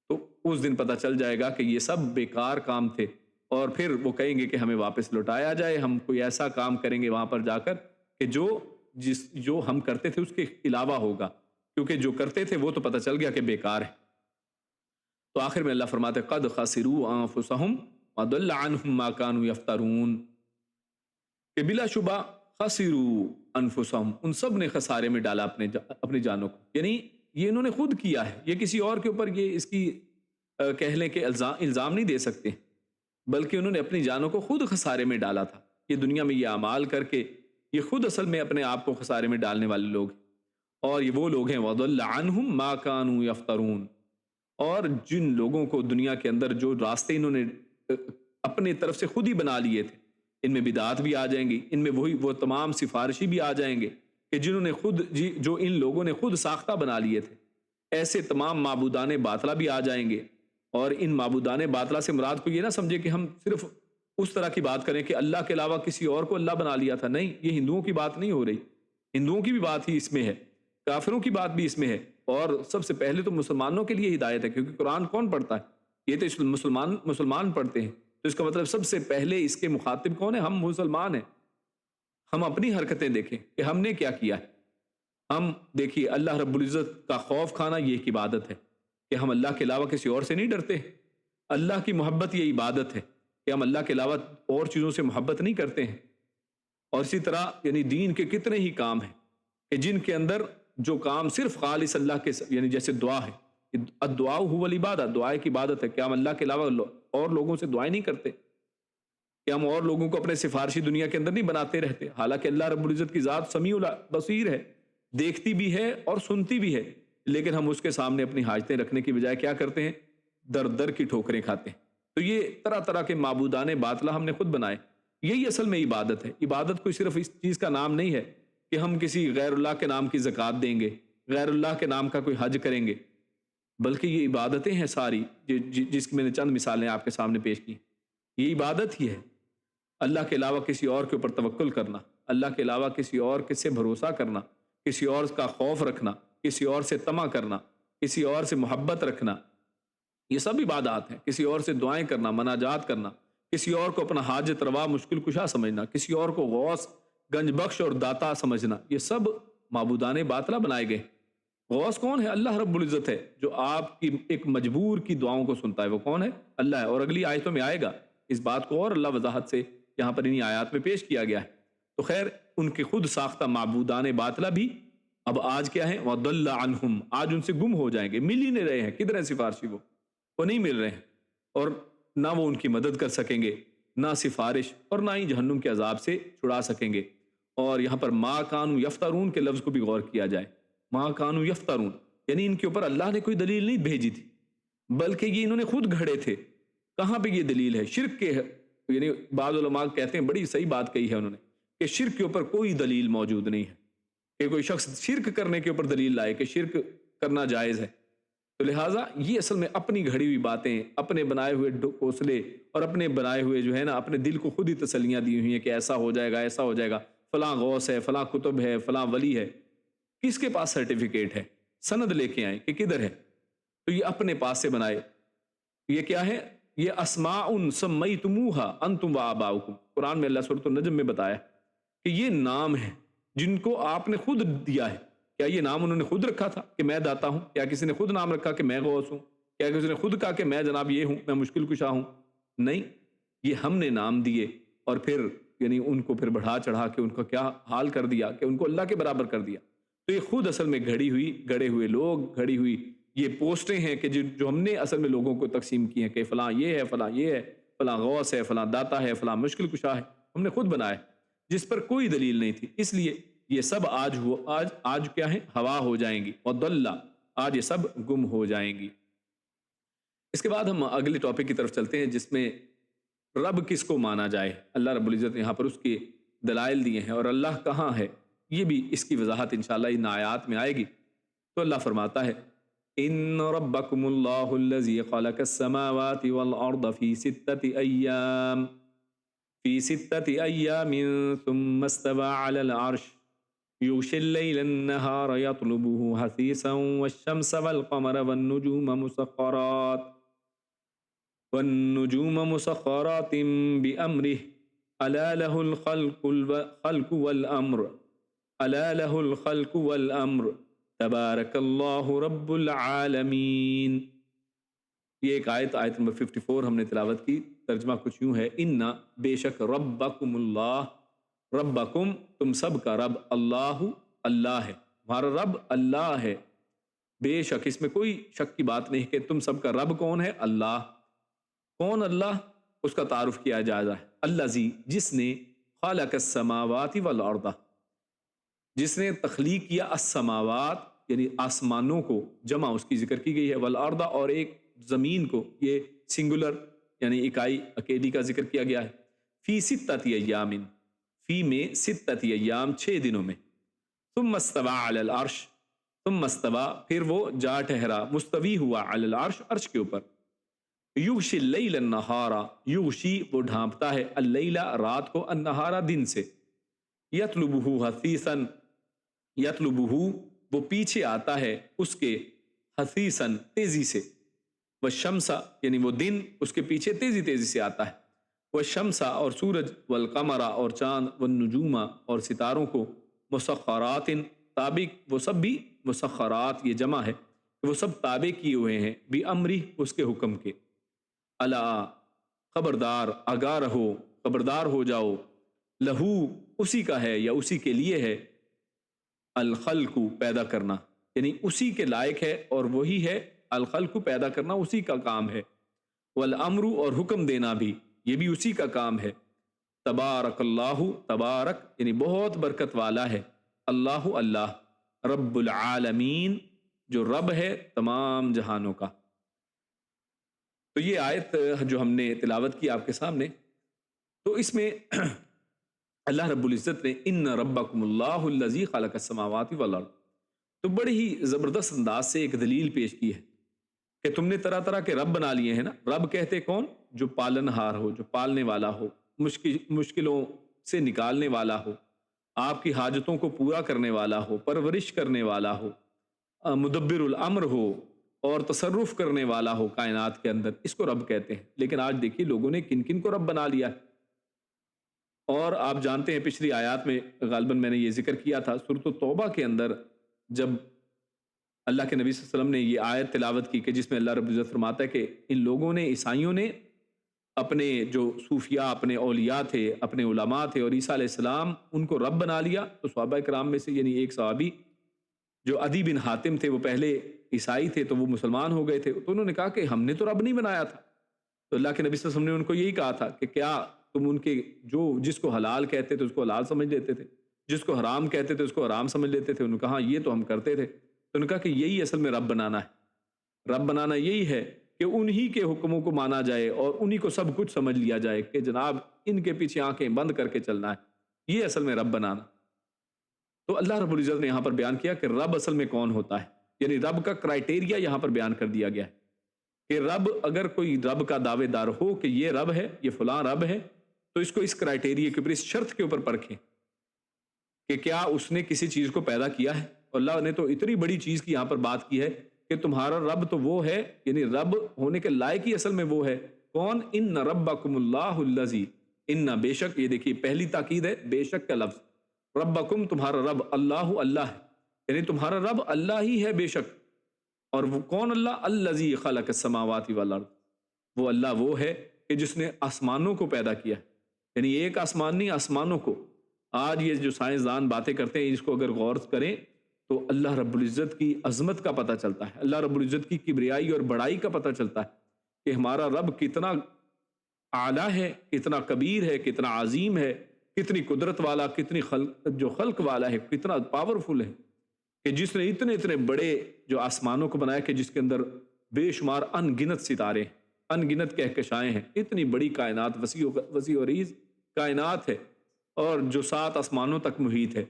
تو اس دن پتہ چل جائے گا کہ یہ سب بیکار کام تھے، اور پھر وہ کہیں گے کہ ہمیں واپس لوٹایا جائے، ہم کوئی ایسا کام کریں گے وہاں پر جا کر کہ جو ہم کرتے تھے اس کے علاوہ ہوگا، کیونکہ جو کرتے تھے وہ تو پتہ چل گیا کہ بیکار ہے۔ تو آخر میں اللہ فرماتے قد خسروا انفسهم وضل عنهم ما كانوا يفترون، کہ بلا شبہ خسروا انفسهم، ان سب نے خسارے میں ڈالا اپنی جانوں کو، یعنی یہ انہوں نے خود کیا ہے، یہ کسی اور کے اوپر یہ اس کی کہہ لیں کہ الزام نہیں دے سکتے، بلکہ انہوں نے اپنی جانوں کو خود خسارے میں ڈالا تھا، یہ دنیا میں یہ اعمال کر کے یہ خود اصل میں اپنے آپ کو خسارے میں ڈالنے والے لوگ ہیں، اور یہ وہ لوگ ہیں وضل عنهم ما كانوا يفترون، اور جن لوگوں کو دنیا کے اندر جو راستے انہوں نے اپنے طرف سے خود ہی بنا لیے تھے، ان میں بدعات بھی آ جائیں گی، ان میں وہ تمام سفارشی بھی آ جائیں گے کہ جنہوں نے جو ان لوگوں نے خود ساختہ بنا لیے تھے، ایسے تمام معبودان باطلہ بھی آ جائیں گے، اور ان معبودان باطلہ سے مراد کو یہ نہ سمجھے کہ ہم صرف اس طرح کی بات کریں کہ اللہ کے علاوہ کسی اور کو اللہ بنا لیا تھا، نہیں، یہ ہندوؤں کی بات نہیں ہو رہی، ہندوؤں کی بھی بات ہی اس میں ہے، کافروں کی بات بھی اس میں ہے، اور سب سے پہلے تو مسلمانوں کے لیے ہدایت ہے، کیونکہ قرآن کون پڑھتا ہے؟ یہ تو مسلمان پڑھتے ہیں، تو اس کا مطلب سب سے پہلے اس کے مخاطب کون ہے؟ ہم مسلمان ہیں، ہم اپنی حرکتیں دیکھیں کہ ہم نے کیا کیا ہے، ہم دیکھیے اللہ رب العزت کا خوف کھانا یہ ایک عبادت ہے کہ ہم اللہ کے علاوہ کسی اور سے نہیں ڈرتے، اللہ کی محبت یہ عبادت ہے کہ ہم اللہ کے علاوہ اور چیزوں سے محبت نہیں کرتے ہیں، اور اسی طرح یعنی دین کے کتنے ہی کام ہیں کہ جن کے اندر جو کام صرف خالص اللہ کے، یعنی جیسے دعا ہے، الدعاء هو العبادہ، دعائے کی عبادت ہے، کہ ہم اللہ کے علاوہ اور لوگوں سے دعائیں نہیں کرتے، کہ ہم اور لوگوں کو اپنے سفارشی دنیا کے اندر نہیں بناتے رہتے، حالانکہ اللہ رب العزت کی ذات سمیع بصیر ہے، دیکھتی بھی ہے اور سنتی بھی ہے، لیکن ہم اس کے سامنے اپنی حاجتیں رکھنے کی بجائے کیا کرتے ہیں؟ در در کی ٹھوکریں کھاتے ہیں۔ تو یہ طرح طرح کے معبودان باطلہ ہم نے خود بنائے، یہی اصل میں عبادت ہے۔ عبادت کوئی صرف اس چیز کا نام نہیں ہے کہ ہم کسی غیر اللہ کے نام کی زکوٰۃ دیں گے، غیر اللہ کے نام کا کوئی حج کریں گے، بلکہ یہ عبادتیں ہیں ساری، جس کی میں نے چند مثالیں آپ کے سامنے پیش کی، یہ عبادت ہی ہے۔ اللہ کے علاوہ کسی اور کے اوپر توکل کرنا، اللہ کے علاوہ کسی اور سے بھروسہ کرنا، کسی اور کا خوف رکھنا، کسی اور سے طمع کرنا، کسی اور سے محبت رکھنا، یہ سب عبادات ہیں۔ کسی اور سے دعائیں کرنا، مناجات کرنا، کسی اور کو اپنا حاجت روا مشکل کشا سمجھنا، کسی اور کو غوث گنج بخش اور داتا سمجھنا، یہ سب معبودان باطلہ بنائے گئے۔ غوث کون ہے؟ اللہ رب العزت ہے، جو آپ کی ایک مجبور کی دعاؤں کو سنتا ہے، وہ کون ہے؟ اللہ ہے، اور اگلی آیتوں میں آئے گا اس بات کو اور اللہ وضاحت سے یہاں پر انہی آیات میں پیش کیا گیا ہے۔ تو خیر ان کے خود ساختہ معبودان باطلہ بھی اب آج کیا ہے؟ وَضَلَّ عَنْهُمْ، آج ان سے گم ہو جائیں گے، مل ہی نہیں رہے ہیں، کدھر ہیں سفارشی؟ وہ نہیں مل رہے ہیں، اور نہ وہ ان کی مدد کر سکیں گے، نہ سفارش، اور نہ ہی جہنم کے عذاب سے چھڑا سکیں گے۔ اور یہاں پر ما کانوا یفترون کے لفظ کو بھی غور کیا جائے، ما کانوا یفترون، یعنی ان کے اوپر اللہ نے کوئی دلیل نہیں بھیجی تھی، بلکہ یہ انہوں نے خود گھڑے تھے۔ کہاں پہ یہ دلیل ہے؟ شرک کے، یعنی بعض علماء کہتے ہیں، بڑی صحیح بات کہی ہے انہوں نے، کہ شرک کے اوپر کوئی دلیل موجود نہیں ہے کہ کوئی شخص شرک کرنے کے اوپر دلیل لائے کہ شرک کرنا جائز ہے۔ تو لہٰذا یہ اصل میں اپنی گھڑی ہوئی باتیں، اپنے بنائے ہوئے حوصلے، اور اپنے بنائے ہوئے جو ہے نا، اپنے دل کو خود ہی تسلیاں دی ہوئی ہیں کہ ایسا ہو جائے گا، ایسا ہو جائے گا، فلاں غوث ہے، فلاں کتب ہے، فلاں ولی ہے۔ کس کے پاس سرٹیفکیٹ ہے؟ سند لے کے آئیں کہ کدھر ہے؟ تو یہ اپنے پاس سے بنائے۔ یہ کیا ہے؟ یہ اسماء سمیتموها انتم وآباؤکم، قرآن میں اللہ سورۃ النجم میں بتایا کہ یہ نام ہے جن کو آپ نے خود دیا ہے۔ کیا یہ نام انہوں نے خود رکھا تھا کہ میں داتا ہوں؟ کیا کسی نے خود نام رکھا کہ میں غوث ہوں؟ کیا کسی نے خود کہا کہ میں جناب یہ ہوں، میں مشکل کشا ہوں؟ نہیں، یہ ہم نے نام دیے، اور پھر یعنی ان کو پھر بڑھا چڑھا کے ان کا کیا حال کر دیا کہ ان کو اللہ کے برابر کر دیا۔ تو یہ خود اصل میں گھڑے ہوئے لوگ، گھڑی ہوئی یہ پوسٹیں ہیں کہ جو ہم نے اصل میں لوگوں کو تقسیم کی ہیں کہ فلاں یہ ہے، فلاں یہ ہے، فلاں غوث ہے، فلاں داتا ہے، فلاں مشکل کشا ہے، ہم نے خود بنایا، جس پر کوئی دلیل نہیں تھی۔ اس لیے یہ سب آج کیا ہے؟ ہوا ہو جائیں گی، وَضَلَّ، آج یہ سب گم ہو جائیں گی۔ اس کے بعد ہم اگلے ٹاپک کی طرف چلتے ہیں، جس میں رب کس کو مانا جائے۔ اللہ رب العزت نے یہاں پر اس کے دلائل دیے ہیں، اور اللہ کہاں ہے یہ بھی اس کی وضاحت انشاءاللہ ان آیات میں آئے گی۔ تو اللہ فرماتا ہے، ان ربکم اللہ الذی خلق السماوات والارض فی ستۃ ایام ثم استوى علی العرش یغشی اللیل النہار یطلبہ حثیثا والشمس والقمر والنجوم مسخرات بأمرہ الا له الخلق والامر الا له الخلق والامر تبارک اللہ رب العالمین۔ یہ ایک آیت نمبر 54 ہم نے تلاوت کی، ترجمہ کچھ یوں ہے، ان بے شک ربکم اللہ، ربکم تم سب کا رب، اللہ اللہ ہے، ہمارا رب اللہ ہے، بے شک اس میں کوئی شک کی بات نہیں کہ تم سب کا رب کون ہے؟ اللہ۔ کون اللہ؟ اس کا تعارف کیا جا رہا ہے، الذی، جس نے، خلق السماوات والارض، جس نے تخلیق کیا، السماوات یعنی آسمانوں کو، جمع اس کی ذکر کی گئی ہے، والارض اور ایک زمین کو، یہ سنگولر یعنی اکائی اکیلی کا ذکر کیا گیا ہے، فی ستۃ ایام، فی میں ستۃ ایام 6 دنوں میں، ثم استوى علی العرش، ثم استوى پھر وہ جا ٹھہرا، مستوی ہوا، علی العرش عرش کے اوپر، یغشی اللیل النہار، یغشی وہ ڈھانپتا ہے، اللیل رات کو، النہار دن سے، یطلبہ حثیثا، یطلبہ وہ پیچھے آتا ہے اس کے، حثیثا تیزی سے، والشمس یعنی وہ دن اس کے پیچھے تیزی سے آتا ہے، والشمس اور سورج، والقمر اور چاند، والنجوم اور ستاروں کو، مسخرات تابع، وہ سب بھی مسخرات یہ جمع ہے، وہ سب تابع کیے ہوئے ہیں، بِأَمْرِهِ اس کے حکم کے، الا خبردار، آگاہ رہو، خبردار ہو جاؤ، لہو اسی کا ہے یا اسی کے لیے ہے، الخلق پیدا کرنا، یعنی اسی کے لائق ہے اور وہی ہے، الخلق پیدا کرنا اسی کا کام ہے، والامر اور حکم دینا بھی یہ بھی اسی کا کام ہے، تبارک اللہ، تبارک یعنی بہت برکت والا ہے، اللہ اللہ، رب العالمین جو رب ہے تمام جہانوں کا۔ تو یہ آیت جو ہم نے تلاوت کی آپ کے سامنے، تو اس میں اللہ رب العزت نے ان ربکم اللہ الذی خلق السماوات والارض، تو بڑی ہی زبردست انداز سے ایک دلیل پیش کی ہے کہ تم نے طرح طرح کے رب بنا لیے ہیں نا۔ رب کہتے کون؟ جو پالن ہار ہو، جو پالنے والا ہو، مشکلوں سے نکالنے والا ہو، آپ کی حاجتوں کو پورا کرنے والا ہو، پرورش کرنے والا ہو، مدبر الامر ہو اور تصرف کرنے والا ہو کائنات کے اندر، اس کو رب کہتے ہیں۔ لیکن آج دیکھیے لوگوں نے کن کن کو رب بنا لیا ہے، اور آپ جانتے ہیں پچھلی آیات میں غالباً میں نے یہ ذکر کیا تھا، سورۃ التوبہ کے اندر جب اللہ کے نبی صلی اللہ علیہ وسلم نے یہ آیت تلاوت کی کہ جس میں اللہ رب العزت فرماتا ہے کہ ان لوگوں نے، عیسائیوں نے اپنے جو صوفیاء، اپنے اولیاء تھے، اپنے علماء تھے، اور عیسیٰ علیہ السلام ان کو رب بنا لیا، تو صحابہ کرام میں سے یعنی ایک صحابی جو عدی بن حاتم تھے وہ پہلے عیسائی تھے تو وہ مسلمان ہو گئے تھے، تو انہوں نے کہا کہ ہم نے تو رب نہیں بنایا تھا. تو اللہ کے نبی صلی اللہ علیہ وسلم نے ان کو یہی کہا تھا کہ کیا تم ان کے جس کو حلال کہتے تھے اس کو حلال سمجھ لیتے تھے، جس کو حرام کہتے تھے اس کو حرام سمجھ لیتے تھے؟ انہوں نے کہا ہاں یہ تو ہم کرتے تھے. تو انہوں نے کہا کہ یہی اصل میں رب بنانا ہے. رب بنانا یہی ہے کہ انہی کے حکموں کو مانا جائے اور انہی کو سب کچھ سمجھ لیا جائے کہ جناب ان کے پیچھے آنکھیں بند کر کے چلنا ہے. یہ اصل میں رب بنانا. تو اللہ رب العزت نے یہاں پر بیان کیا کہ رب اصل میں کون ہوتا ہے، یعنی رب کا کرائٹیریا یہاں پر بیان کر دیا گیا ہے کہ رب، اگر کوئی رب کا دعوے دار ہو کہ یہ رب ہے، یہ فلاں رب ہے، تو اس کو اس کرائٹیریا کے اوپر، اس شرط کے اوپر پرکھیں کہ کیا اس نے کسی چیز کو پیدا کیا ہے. اور اللہ نے تو اتنی بڑی چیز کی یہاں پر بات کی ہے کہ تمہارا رب تو وہ ہے، یعنی رب ہونے کے لائق ہی اصل میں وہ ہے. کون؟ ان ربکم اللہ الذی، ان بے شک، یہ دیکھیے پہلی تاکید ہے بے شک کا لفظ. ربکم تمہارا رب، اللہ اللہ ہے، یعنی تمہارا رب اللہ ہی ہے بے شک. اور وہ کون اللہ؟ الذی خلق السماوات والارض، وہ اللہ وہ ہے کہ جس نے آسمانوں کو پیدا کیا ہے. یعنی ایک آسمان نہیں، آسمانوں کو. آج یہ جو سائنسدان باتیں کرتے ہیں اس کو اگر غور کریں تو اللہ رب العزت کی عظمت کا پتہ چلتا ہے، اللہ رب العزت کی کبریائی اور بڑائی کا پتہ چلتا ہے کہ ہمارا رب کتنا اعلیٰ ہے، کتنا کبیر ہے، کتنا عظیم ہے، کتنی قدرت والا، کتنی خلق والا ہے، کتنا پاورفل ہے کہ جس نے اتنے اتنے بڑے جو آسمانوں کو بنایا کہ جس کے اندر بے شمار ان گنت ستارے ہیں، ان گنت کہکشائیں ہیں. اتنی بڑی کائنات، وسیع و عریض کائنات ہے، اور جو 7 آسمانوں تک محیط ہے.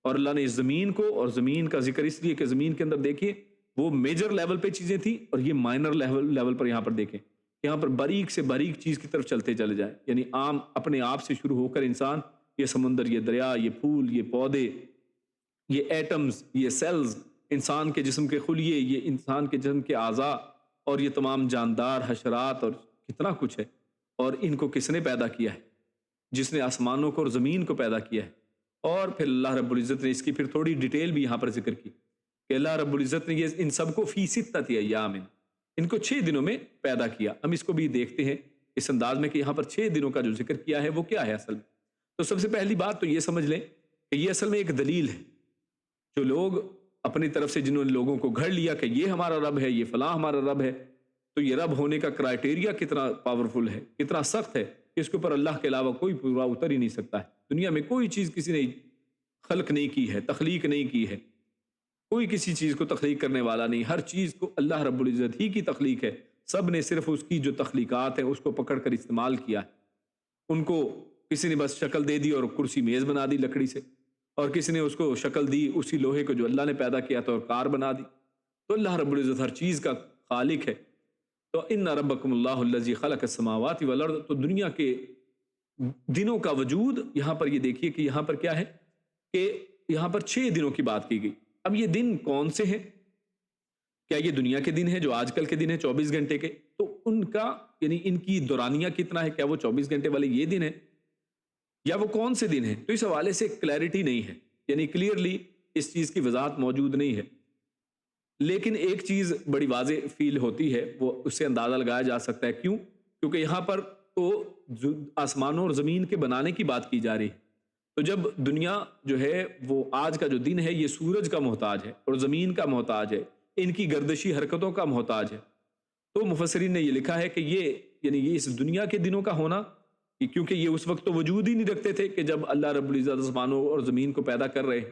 اور اللہ نے زمین کو، اور زمین کا ذکر اس لیے کہ زمین کے اندر دیکھیے وہ میجر لیول پہ چیزیں تھیں اور یہ مائنر لیول پر یہاں پر دیکھیں، یہاں پر باریک سے باریک چیز کی طرف چلتے چلے جائیں. یعنی عام اپنے آپ سے شروع ہو کر انسان، یہ سمندر، یہ دریا، یہ پھول، یہ پودے، یہ ایٹمز، یہ سیلز، انسان کے جسم کے خلیے، یہ انسان کے جسم کے اعضاء، اور یہ تمام جاندار، حشرات، اور کتنا کچھ ہے. اور ان کو کس نے پیدا کیا ہے؟ جس نے آسمانوں کو اور زمین کو پیدا کیا ہے. اور پھر اللہ رب العزت نے اس کی پھر تھوڑی ڈیٹیل بھی یہاں پر ذکر کی کہ اللہ رب العزت نے یہ ان سب کو فی ستۃ ایام، ان کو 6 دنوں میں پیدا کیا. ہم اس کو بھی دیکھتے ہیں اس انداز میں کہ یہاں پر 6 دنوں کا جو ذکر کیا ہے وہ کیا ہے اصل میں. تو سب سے پہلی بات تو یہ سمجھ لیں کہ یہ اصل میں ایک دلیل ہے. جو لوگ اپنی طرف سے جنہوں نے لوگوں کو گھڑ لیا کہ یہ ہمارا رب ہے، یہ فلاں ہمارا رب ہے، تو یہ رب ہونے کا کرائٹیریا کتنا پاورفل ہے، کتنا سخت ہے کہ اس کے اوپر اللہ کے علاوہ کوئی پورا اتر ہی نہیں سکتا ہے. دنیا میں کوئی چیز کسی نے خلق نہیں کی ہے، تخلیق نہیں کی ہے. کوئی کسی چیز کو تخلیق کرنے والا نہیں، ہر چیز کو اللہ رب العزت ہی کی تخلیق ہے. سب نے صرف اس کی جو تخلیقات ہیں اس کو پکڑ کر استعمال کیا ہے. ان کو کسی نے بس شکل دے دی اور کرسی میز بنا دی لکڑی سے، اور کسی نے اس کو شکل دی اسی لوہے کو جو اللہ نے پیدا کیا تھا اور کار بنا دی. تو اللہ رب العزت ہر چیز کا خالق ہے. تو ان ربکم اللہ الذی خلق السماوات والارض، تو دنیا کے دنوں کا وجود یہاں پر یہ دیکھیے کہ یہاں پر کیا ہے کہ یہاں پر 6 دنوں کی بات کی گئی. اب یہ دن کون سے ہیں؟ کیا یہ دنیا کے دن ہیں جو آج کل کے دن ہیں 24 گھنٹے کے؟ تو ان کا یعنی ان کی دورانیہ کتنا ہے؟ کیا وہ 24 گھنٹے والے یہ دن ہیں یا وہ کون سے دن ہیں؟ تو اس حوالے سے کلیئرٹی نہیں ہے، یعنی کلیئرلی اس چیز کی وضاحت موجود نہیں ہے. لیکن ایک چیز بڑی واضح فیل ہوتی ہے، وہ اس سے اندازہ لگایا جا سکتا ہے. کیوں؟ کیونکہ یہاں پر تو آسمانوں اور زمین کے بنانے کی بات کی جا رہی ہے. تو جب دنیا جو ہے وہ آج کا جو دن ہے یہ سورج کا محتاج ہے اور زمین کا محتاج ہے، ان کی گردشی حرکتوں کا محتاج ہے. تو مفسرین نے یہ لکھا ہے کہ یہ اس دنیا کے دنوں کا ہونا، کیونکہ یہ اس وقت تو وجود ہی نہیں رکھتے تھے کہ جب اللہ رب العزت آسمانوں اور زمین کو پیدا کر رہے ہیں،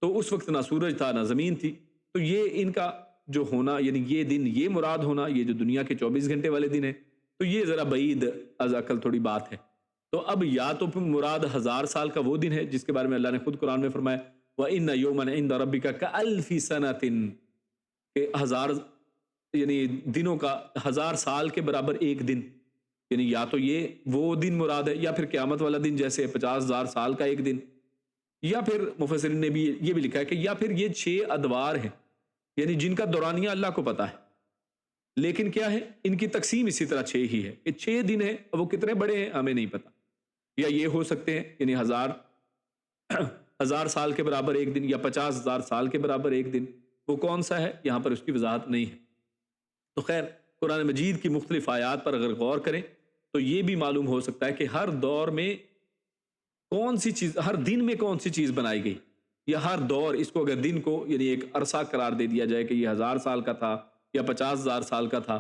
تو اس وقت نہ سورج تھا نہ زمین تھی. تو یہ ان کا جو ہونا، یعنی یہ دن یہ مراد ہونا، یہ جو دنیا کے 24 گھنٹے والے دن ہیں، تو یہ ذرا بعید از عقل تھوڑی بات ہے. تو اب یا تو مراد 1000 سال کا وہ دن ہے جس کے بارے میں اللہ نے خود قرآن میں فرمایا وَإِنَّ يَوْمًا عِنْدَ رَبِّكَ كَأَلْفِ سَنَةٍ، کہ 1000 یعنی دنوں کا 1000 سال کے برابر ایک دن. یعنی یا تو یہ وہ دن مراد ہے، یا پھر قیامت والا دن جیسے 50,000 سال کا ایک دن، یا پھر مفسرین نے بھی یہ بھی لکھا ہے کہ یا پھر یہ 6 ادوار ہیں، یعنی جن کا دورانیہ اللہ کو پتا ہے. لیکن کیا ہے، ان کی تقسیم اسی طرح 6 ہی ہے کہ 6 دن ہیں، وہ کتنے بڑے ہیں ہمیں نہیں پتا. یا یہ ہو سکتے ہیں یعنی 1000 سال کے برابر ایک دن، یا 50,000 سال کے برابر ایک دن. وہ کون سا ہے یہاں پر اس کی وضاحت نہیں ہے. تو خیر، قرآن مجید کی مختلف آیات پر اگر غور کریں تو یہ بھی معلوم ہو سکتا ہے کہ ہر دور میں کون سی چیز، ہر دن میں کون سی چیز بنائی گئی. یا ہر دور، اس کو اگر دن کو یعنی ایک عرصہ قرار دے دیا جائے کہ یہ 1000 سال کا تھا یا 50,000 سال کا تھا،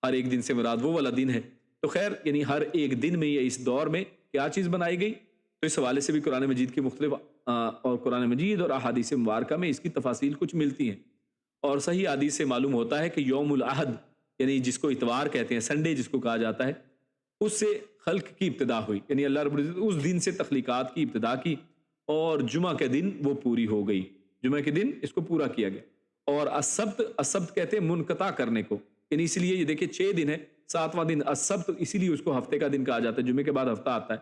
ہر ایک دن سے مراد وہ والا دن ہے، تو خیر یعنی ہر ایک دن میں یا اس دور میں کیا چیز بنائی گئی، تو اس حوالے سے بھی قرآن مجید کی مختلف اور قرآن مجید اور احادیث مبارکہ میں اس کی تفاصیل کچھ ملتی ہیں۔ اور صحیح حدیث سے معلوم ہوتا ہے کہ یوم الاحد یعنی جس کو اتوار کہتے ہیں، سنڈے جس کو کہا جاتا ہے، اس سے خلق کی ابتدا ہوئی، یعنی اللہ رب العزت اس دن سے تخلیقات کی ابتدا کی، اور جمعہ کے دن وہ پوری ہو گئی، جمعہ کے دن اس کو پورا کیا گیا۔ اور السبت کہتے ہیں منقطع کرنے کو، یعنی اس لیے یہ دیکھیں 6 دن ہے، 7واں دن السبت، اسی لیے اس کو ہفتے کا دن کہا جاتا ہے، جمعے کے بعد ہفتہ آتا ہے،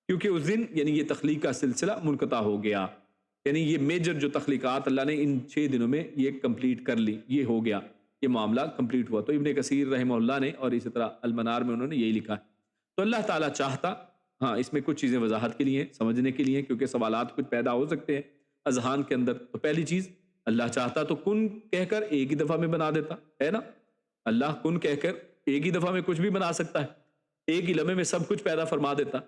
کیونکہ اس دن یعنی یہ تخلیق کا سلسلہ منقطع ہو گیا، یعنی یہ میجر جو تخلیقات اللہ نے ان 6 دنوں میں یہ کمپلیٹ کر لی، یہ ہو گیا، یہ معاملہ کمپلیٹ ہوا۔ تو ابن کثیر رحمہ اللہ نے اور اسی طرح المنار میں انہوں نے یہی لکھا ہے۔ تو اللہ تعالیٰ چاہتا، ہاں اس میں کچھ چیزیں وضاحت کے لیے ہیں، سمجھنے کے لیے ہیں، کیونکہ سوالات کچھ پیدا ہو سکتے ہیں اذہان کے اندر۔ تو پہلی چیز، اللہ چاہتا تو کن کہہ کر ایک ہی دفعہ میں بنا دیتا ہے نا، اللہ کن کہہ کر ایک ہی دفعہ میں کچھ بھی بنا سکتا ہے، ایک ہی لمحے میں سب کچھ پیدا فرما دیتا۔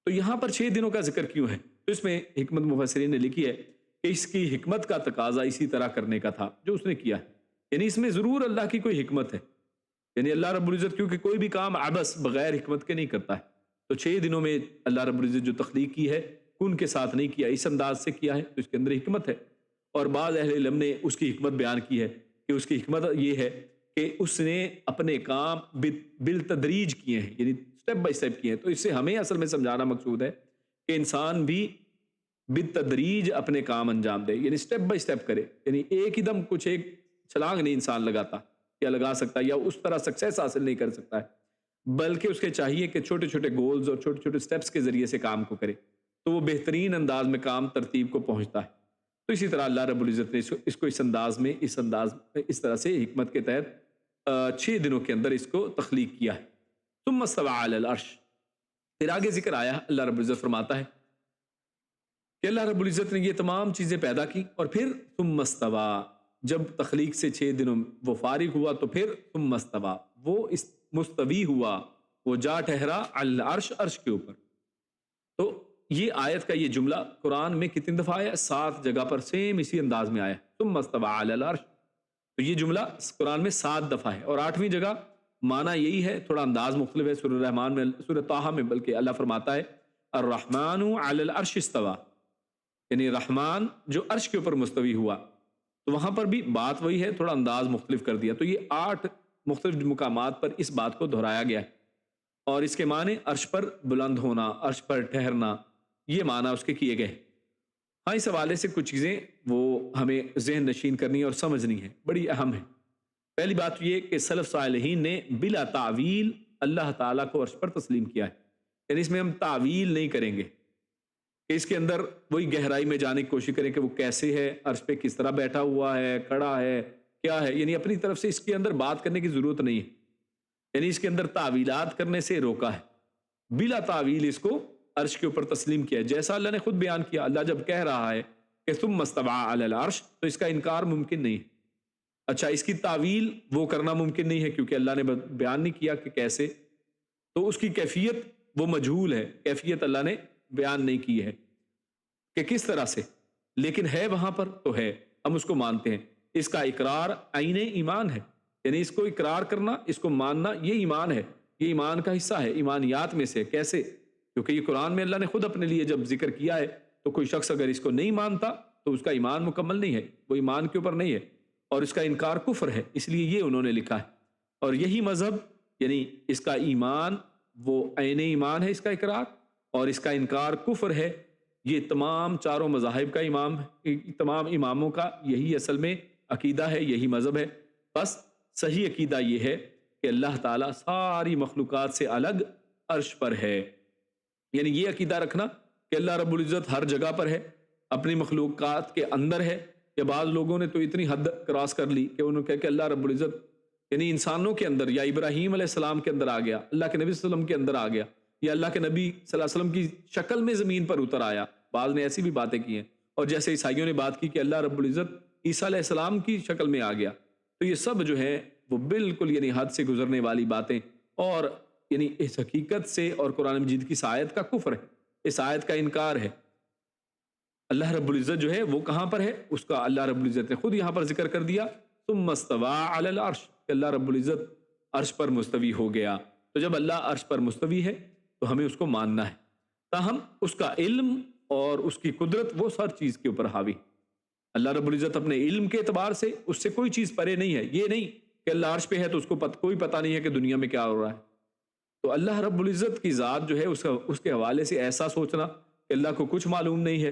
تو یہاں پر 6 دنوں کا ذکر کیوں ہے؟ تو اس میں حکمت مفسرین نے لکھی ہے کہ اس کی حکمت کا تقاضا اسی طرح کرنے کا تھا جو اس نے کیا ہے، یعنی اس میں ضرور اللہ کی کوئی حکمت ہے، یعنی اللہ رب العزت کیونکہ کوئی بھی کام عبث بغیر حکمت کے نہیں کرتا ہے، تو 6 دنوں میں اللہ رب العزت جو تخلیق کی ہے کن کے ساتھ نہیں کیا، اس انداز سے کیا ہے، تو اس کے اندر حکمت ہے۔ اور بعض اہل علم نے اس کی حکمت بیان کی ہے کہ اس کی حکمت یہ ہے کہ اس نے اپنے کام بالتدریج کیے ہیں، یعنی سٹیپ بائی سٹیپ کیے ہیں۔ تو اس سے ہمیں اصل میں سمجھانا مقصود ہے کہ انسان بھی بالتدریج اپنے کام انجام دے، یعنی سٹیپ بائی سٹیپ کرے، یعنی ایک ہی دم کچھ ایک چھلانگ نہیں انسان لگاتا یا لگا سکتا یا اس طرح سکسیس حاصل نہیں کر سکتا ہے، بلکہ اس کے چاہیے کہ چھوٹے چھوٹے گولز اور چھوٹے چھوٹے سٹیپس کے ذریعے سے کام کو کرے، تو وہ بہترین انداز میں کام ترتیب کو پہنچتا ہے۔ تو اسی طرح اللہ رب العزت نے اس کو اس انداز میں اس طرح سے حکمت کے تحت 6 دنوں کے اندر اس کو تخلیق کیا ہے۔ ثم استوى علی العرش، پھر آگے ذکر آیا، اللہ رب العزت فرماتا ہے کہ اللہ رب العزت نے یہ تمام چیزیں پیدا کی، اور پھر ثم استوى، جب تخلیق سے 6 دنوں وہ فارغ ہوا تو پھر ثم استوى، وہ مستوی ہوا، وہ جا ٹھہرا علی العرش، عرش کے اوپر۔ تو یہ آیت کا یہ جملہ قرآن میں کتنی دفعہ آیا؟ 7 جگہ پر سیم اسی انداز میں آیا، ثم استوى علی العرش۔ تو یہ جملہ قرآن میں 7 دفعہ ہے، اور 8ویں جگہ معنی یہی ہے، تھوڑا انداز مختلف ہے، سورہ رحمان میں، سورہ طٰہٰ میں بلکہ اللہ فرماتا ہے الرحمن علی العرش استوى، یعنی رحمان جو عرش کے اوپر مستوی ہوا، تو وہاں پر بھی بات وہی ہے، تھوڑا انداز مختلف کر دیا۔ تو یہ 8 مختلف مقامات پر اس بات کو دہرایا گیا ہے، اور اس کے معنی عرش پر بلند ہونا، عرش پر ٹھہرنا، یہ معنی اس کے کیے گئے۔ ہاں اس حوالے سے کچھ چیزیں وہ ہمیں ذہن نشین کرنی اور سمجھنی ہے، بڑی اہم ہے۔ پہلی بات یہ کہ سلف صالحین نے بلا تعویل اللہ تعالیٰ کو عرش پر تسلیم کیا ہے، یعنی اس میں ہم تعویل نہیں کریں گے کہ اس کے اندر وہی گہرائی میں جانے کی کوشش کریں کہ وہ کیسے ہے، عرش پہ کس طرح بیٹھا ہوا ہے، کھڑا ہے، کیا ہے، یعنی اپنی طرف سے اس کے اندر بات کرنے کی ضرورت نہیں ہے، یعنی اس کے اندر تعویلات کرنے سے روکا ہے۔ بلا تعویل اس کو عرش کے اوپر تسلیم کیا ہے، جیسا اللہ نے خود بیان کیا۔ اللہ جب کہہ رہا ہے کہ ثم استوى علی العرش، تو اس کا انکار ممکن نہیں ہے۔ اچھا، اس کی تعویل وہ کرنا ممکن نہیں ہے کیونکہ اللہ نے بیان نہیں کیا کہ کیسے، تو اس کی کیفیت وہ مجہول ہے، کیفیت اللہ نے بیان نہیں کی ہے کہ کس طرح سے، لیکن ہے وہاں پر تو ہے، ہم اس کو مانتے ہیں۔ اس کا اقرار عین ایمان ہے، یعنی اس کو اقرار کرنا، اس کو ماننا، یہ ایمان ہے، یہ ایمان کا حصہ ہے، ایمانیات میں سے۔ کیسے؟ کیونکہ یہ قرآن میں اللہ نے خود اپنے لیے جب ذکر کیا ہے، تو کوئی شخص اگر اس کو نہیں مانتا تو اس کا ایمان مکمل نہیں ہے، وہ ایمان کے اوپر نہیں ہے، اور اس کا انکار کفر ہے، اس لیے یہ انہوں نے لکھا ہے۔ اور یہی مذہب، یعنی اس کا ایمان وہ عین ایمان ہے، اس کا اقرار، اور اس کا انکار کفر ہے، یہ تمام چاروں مذاہب کا تمام اماموں کا یہی اصل میں عقیدہ ہے، یہی مذہب ہے۔ بس صحیح عقیدہ یہ ہے کہ اللہ تعالیٰ ساری مخلوقات سے الگ عرش پر ہے، یعنی یہ عقیدہ رکھنا کہ اللہ رب العزت ہر جگہ پر ہے، اپنی مخلوقات کے اندر ہے۔ یا بعض لوگوں نے تو اتنی حد کراس کر لی کہ انہوں نے کہا کہ اللہ رب العزت یعنی انسانوں کے اندر، یا ابراہیم علیہ السلام کے اندر آ گیا، اللہ کے نبی صلی اللہ علیہ وسلم کے اندر آ گیا، یا اللہ کے نبی صلی اللہ علیہ وسلم کی شکل میں زمین پر اتر آیا۔ بعض نے ایسی بھی باتیں کی ہیں، اور جیسے عیسائیوں نے بات کی کہ اللہ رب العزت عیسیٰ علیہ السلام کی شکل میں آ گیا، تو یہ سب جو ہے وہ بالکل یعنی حد سے گزرنے والی باتیں، اور یعنی اس حقیقت سے اور قرآن مجید کی اس آیت کا کفر ہے، اس آیت کا انکار ہے۔ اللہ رب العزت جو ہے وہ کہاں پر ہے، اس کا اللہ رب العزت نے خود یہاں پر ذکر کر دیا، ثم استوى علی العرش، کہ اللہ رب العزت عرش پر مستوی ہو گیا۔ تو جب اللہ عرش پر مستوی ہے تو ہمیں اس کو ماننا ہے، تاہم اس کا علم اور اس کی قدرت وہ ہر چیز کے اوپر حاوی۔ اللہ رب العزت اپنے علم کے اعتبار سے اس سے کوئی چیز پرے نہیں ہے، یہ نہیں کہ اللہ عرش پہ ہے تو اس کو کوئی پتہ نہیں ہے کہ دنیا میں کیا ہو رہا ہے۔ تو اللہ رب العزت کی ذات جو ہے اس کے حوالے سے ایسا سوچنا کہ اللہ کو کچھ معلوم نہیں ہے۔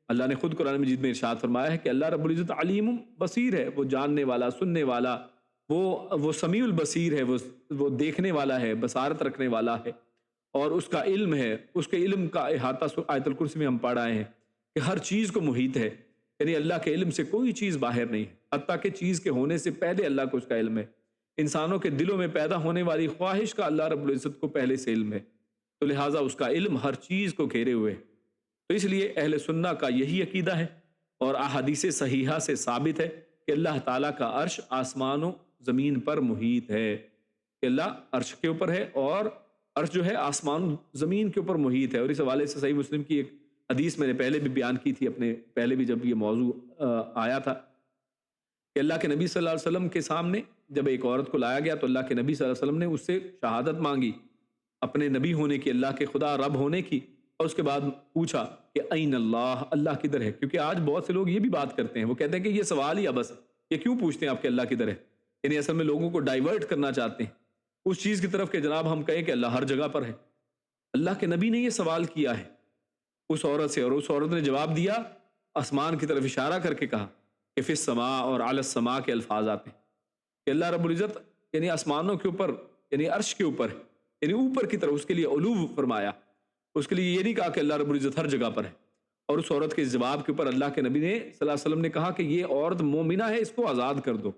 اللہ نے خود قرآن مجید میں ارشاد فرمایا ہے کہ اللہ رب العزت علیم بصیر ہے، وہ جاننے والا، سننے والا، وہ سمیع البصیر ہے، وہ دیکھنے والا ہے، بصارت رکھنے والا ہے، اور اس کا علم ہے، اس کے علم کا احاطہ آیت الکرسی میں ہم پڑھ آئے ہیں کہ ہر چیز کو محیط ہے، یعنی اللہ کے علم سے کوئی چیز باہر نہیں ہے، حتیٰ کہ چیز کے ہونے سے پہلے اللہ کو اس کا علم ہے۔ انسانوں کے دلوں میں پیدا ہونے والی خواہش کا اللہ رب العزت کو پہلے سے علم ہے، تو لہٰذا اس کا علم ہر چیز کو گھیرے ہوئے ہے۔ تو اس لیے اہل سنہ کا یہی عقیدہ ہے، اور احادیث صحیحہ سے ثابت ہے کہ اللہ تعالیٰ کا عرش آسمان و زمین پر محیط ہے، کہ اللہ عرش کے اوپر ہے اور عرش جو ہے آسمان و زمین کے اوپر محیط ہے۔ اور اس حوالے سے صحیح مسلم کی ایک حدیث میں نے پہلے بھی بیان کی تھی، اپنے پہلے بھی جب یہ موضوع آیا تھا، کہ اللہ کے نبی صلی اللہ علیہ وسلم کے سامنے جب ایک عورت کو لایا گیا تو اللہ کے نبی صلی اللہ علیہ وسلم نے اس سے شہادت مانگی اپنے نبی ہونے کی، اللہ کے خدا رب ہونے کی، اور اس کے بعد پوچھا کہ این اللہ، اللہ کدھر ہے؟ کیونکہ آج بہت سے لوگ یہ بھی بات کرتے ہیں، وہ کہتے ہیں کہ یہ سوال ہی بس یہ کیوں پوچھتے ہیں آپ کہ اللہ کدھر ہے، یعنی اصل میں لوگوں کو ڈائیورٹ کرنا چاہتے ہیں اس چیز کی طرف کہ جناب ہم کہیں کہ اللہ ہر جگہ پر ہے۔ اللہ کے نبی نے یہ سوال کیا ہے اس عورت سے، اور اس عورت نے جواب دیا، آسمان کی طرف اشارہ کر کے کہا کہ فی السماء، اور علی السماء کے الفاظ آتے ہیں کہ اللہ رب العزت یعنی آسمانوں کے اوپر، یعنی عرش کے اوپر ہے، یعنی اوپر کی طرف، اس کے لیے علو فرمایا، اس کے لیے یہ نہیں کہا کہ اللہ رب العزت ہر جگہ پر ہے۔ اور اس عورت کے جواب کے اوپر اللہ کے نبی نے صلی اللہ علیہ وسلم نے کہا کہ یہ عورت مومنہ ہے، اس کو آزاد کر دو،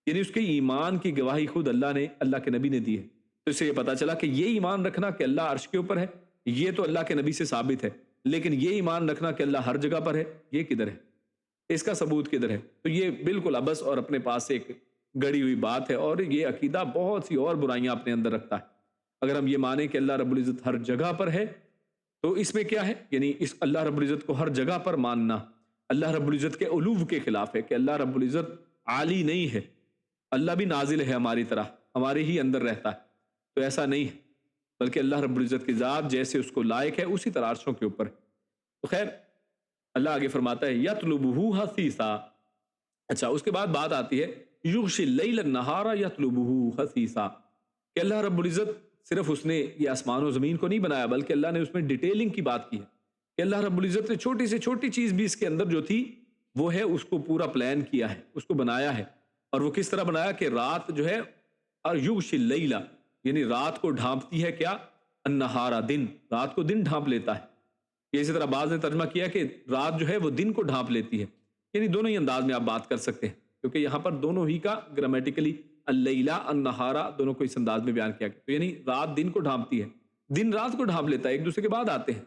یعنی اس کے ایمان کی گواہی خود اللہ کے نبی نے دی ہے۔ تو اس سے یہ پتا چلا کہ یہ ایمان رکھنا کہ اللہ عرش کے اوپر ہے، یہ تو اللہ کے نبی سے ثابت ہے، لیکن یہ ایمان رکھنا کہ اللہ ہر جگہ پر ہے، یہ کدھر ہے، اس کا ثبوت کدھر ہے؟ تو یہ بالکل ابس اور اپنے پاس ایک گڑی ہوئی بات ہے، اور یہ عقیدہ بہت سی اور برائیاں اپنے اندر رکھتا ہے۔ اگر ہم یہ مانیں کہ اللہ رب العزت ہر جگہ پر ہے تو اس میں کیا ہے، یعنی اس اللہ رب العزت کو ہر جگہ پر ماننا اللہ رب العزت کے علو کے خلاف ہے، کہ اللہ رب العزت عالی نہیں ہے، اللہ بھی نازل ہے ہماری طرح، ہمارے ہی اندر رہتا ہے، تو ایسا نہیں ہے، بلکہ اللہ رب العزت کی ذات جیسے اس کو لائق ہے اسی طرح عرشوں کے اوپر ہے۔ تو خیر اللہ آگے فرماتا ہے یطلبہ حثیثا، اچھا اس کے بعد بات آتی ہے یغشی اللیل النہار یطلبہ حثیثا، کہ اللہ رب العزت صرف اس نے یہ آسمان و زمین کو نہیں بنایا، بلکہ اللہ نے اس میں ڈیٹیلنگ کی بات کی ہے کہ اللہ رب العزت نے چھوٹی سے چھوٹی چیز بھی اس کے اندر جو تھی وہ ہے، اس کو پورا پلان کیا ہے، اس کو بنایا ہے، اور وہ کس طرح بنایا کہ رات جو ہے، اور یغشی اللیل یعنی رات کو ڈھانپتی ہے کیا، النہارا دن، رات کو دن ڈھانپ لیتا ہے۔ یہ اسی طرح بعض نے ترجمہ کیا کہ رات جو ہے وہ دن کو ڈھانپ لیتی ہے، یعنی دونوں ہی انداز میں آپ بات کر سکتے ہیں، کیونکہ یہاں پر دونوں ہی کا گرامیٹیکلی اللیلہ النہارا دونوں کو اس انداز میں بیان کیا گیا، تو یعنی رات دن کو ڈھانپتی ہے، دن رات کو ڈھانپ لیتا ہے، ایک دوسرے کے بعد آتے ہیں۔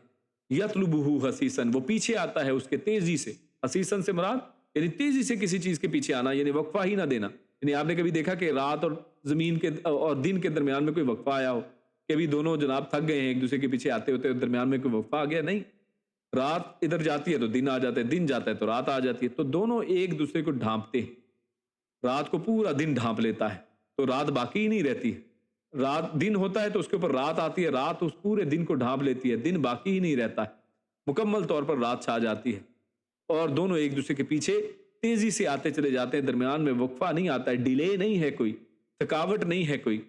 یطلبہ حثیثاً، وہ پیچھے آتا ہے اس کے تیزی سے، حثیثاً سے مراد یعنی تیزی سے کسی چیز کے پیچھے آنا، یعنی وقفہ ہی نہ دینا، یعنی آپ نے کبھی دیکھا کہ رات اور زمین کے اور دن کے درمیان میں کوئی وقفہ آیا ہو کہ ابھی دونوں جناب تھک گئے ہیں ایک دوسرے کے پیچھے آتے ہوتے، درمیان میں کوئی وقفہ آ گیا؟ نہیں، رات ادھر جاتی ہے تو دن آ جاتا ہے، دن جاتا ہے تو رات آ جاتی ہے، تو دونوں ایک دوسرے کو ڈھانپتے ہیں، رات کو پورا دن ڈھانپ لیتا ہے تو رات باقی ہی نہیں رہتی ہے، رات دن ہوتا ہے تو اس کے اوپر رات آتی ہے، رات اس پورے دن کو ڈھانپ لیتی ہے، دن باقی ہی نہیں رہتا ہے، مکمل طور پر رات چھا جاتی ہے، اور دونوں ایک دوسرے کے پیچھے تیزی سے آتے چلے جاتے ہیں، درمیان میں وقفہ نہیں آتا ہے، ڈیلے نہیں ہے، کوئی تھکاوٹ نہیں ہے کوئی،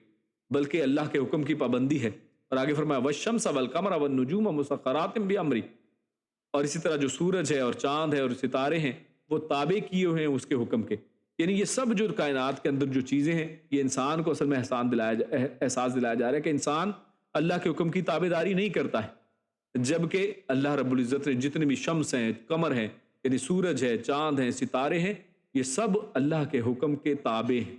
بلکہ اللہ کے حکم کی پابندی ہے۔ اور آگے فرمایا والشمس والقمر والنجوم مسخرات بامری، اور اسی طرح جو سورج ہے اور چاند ہے اور ستارے ہیں وہ تابع کیے ہوئے ہیں اس کے حکم کے، یعنی یہ سب جو کائنات کے اندر جو چیزیں ہیں، یہ انسان کو اصل میں احساس دلایا جا رہا ہے کہ انسان اللہ کے حکم کی تابع داری نہیں کرتا ہے، جبکہ اللہ رب العزت نے جتنے بھی شمس ہیں، قمر ہیں، یعنی سورج ہے، چاند ہیں، ستارے ہیں، یہ سب اللہ کے حکم کے تابع ہیں،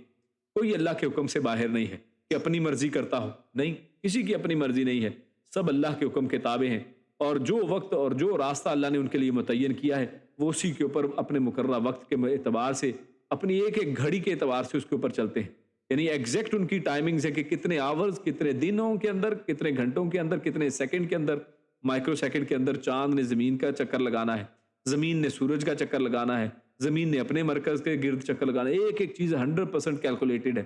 کوئی اللہ کے حکم سے باہر نہیں ہے کہ اپنی مرضی کرتا ہو، نہیں، کسی کی اپنی مرضی نہیں ہے، سب اللہ کے حکم کے تابع ہیں، اور جو وقت اور جو راستہ اللہ نے ان کے لیے متعین کیا ہے وہ اسی کے اوپر اپنے مقررہ وقت کے اعتبار سے، اپنی ایک ایک گھڑی کے اعتبار سے اس کے اوپر چلتے ہیں، یعنی ایگزیکٹ ان کی ٹائمنگز ہے کہ کتنے آورز، کتنے دنوں کے اندر، کتنے گھنٹوں کے اندر، کتنے سیکنڈ کے اندر، مائکرو سیکنڈ کے اندر چاند نے زمین کا چکر لگانا ہے، زمین نے سورج کا چکر لگانا ہے، زمین نے اپنے مرکز کے گرد چکر لگانا ہے، ایک ایک چیز 100% کیلکولیٹڈ ہے،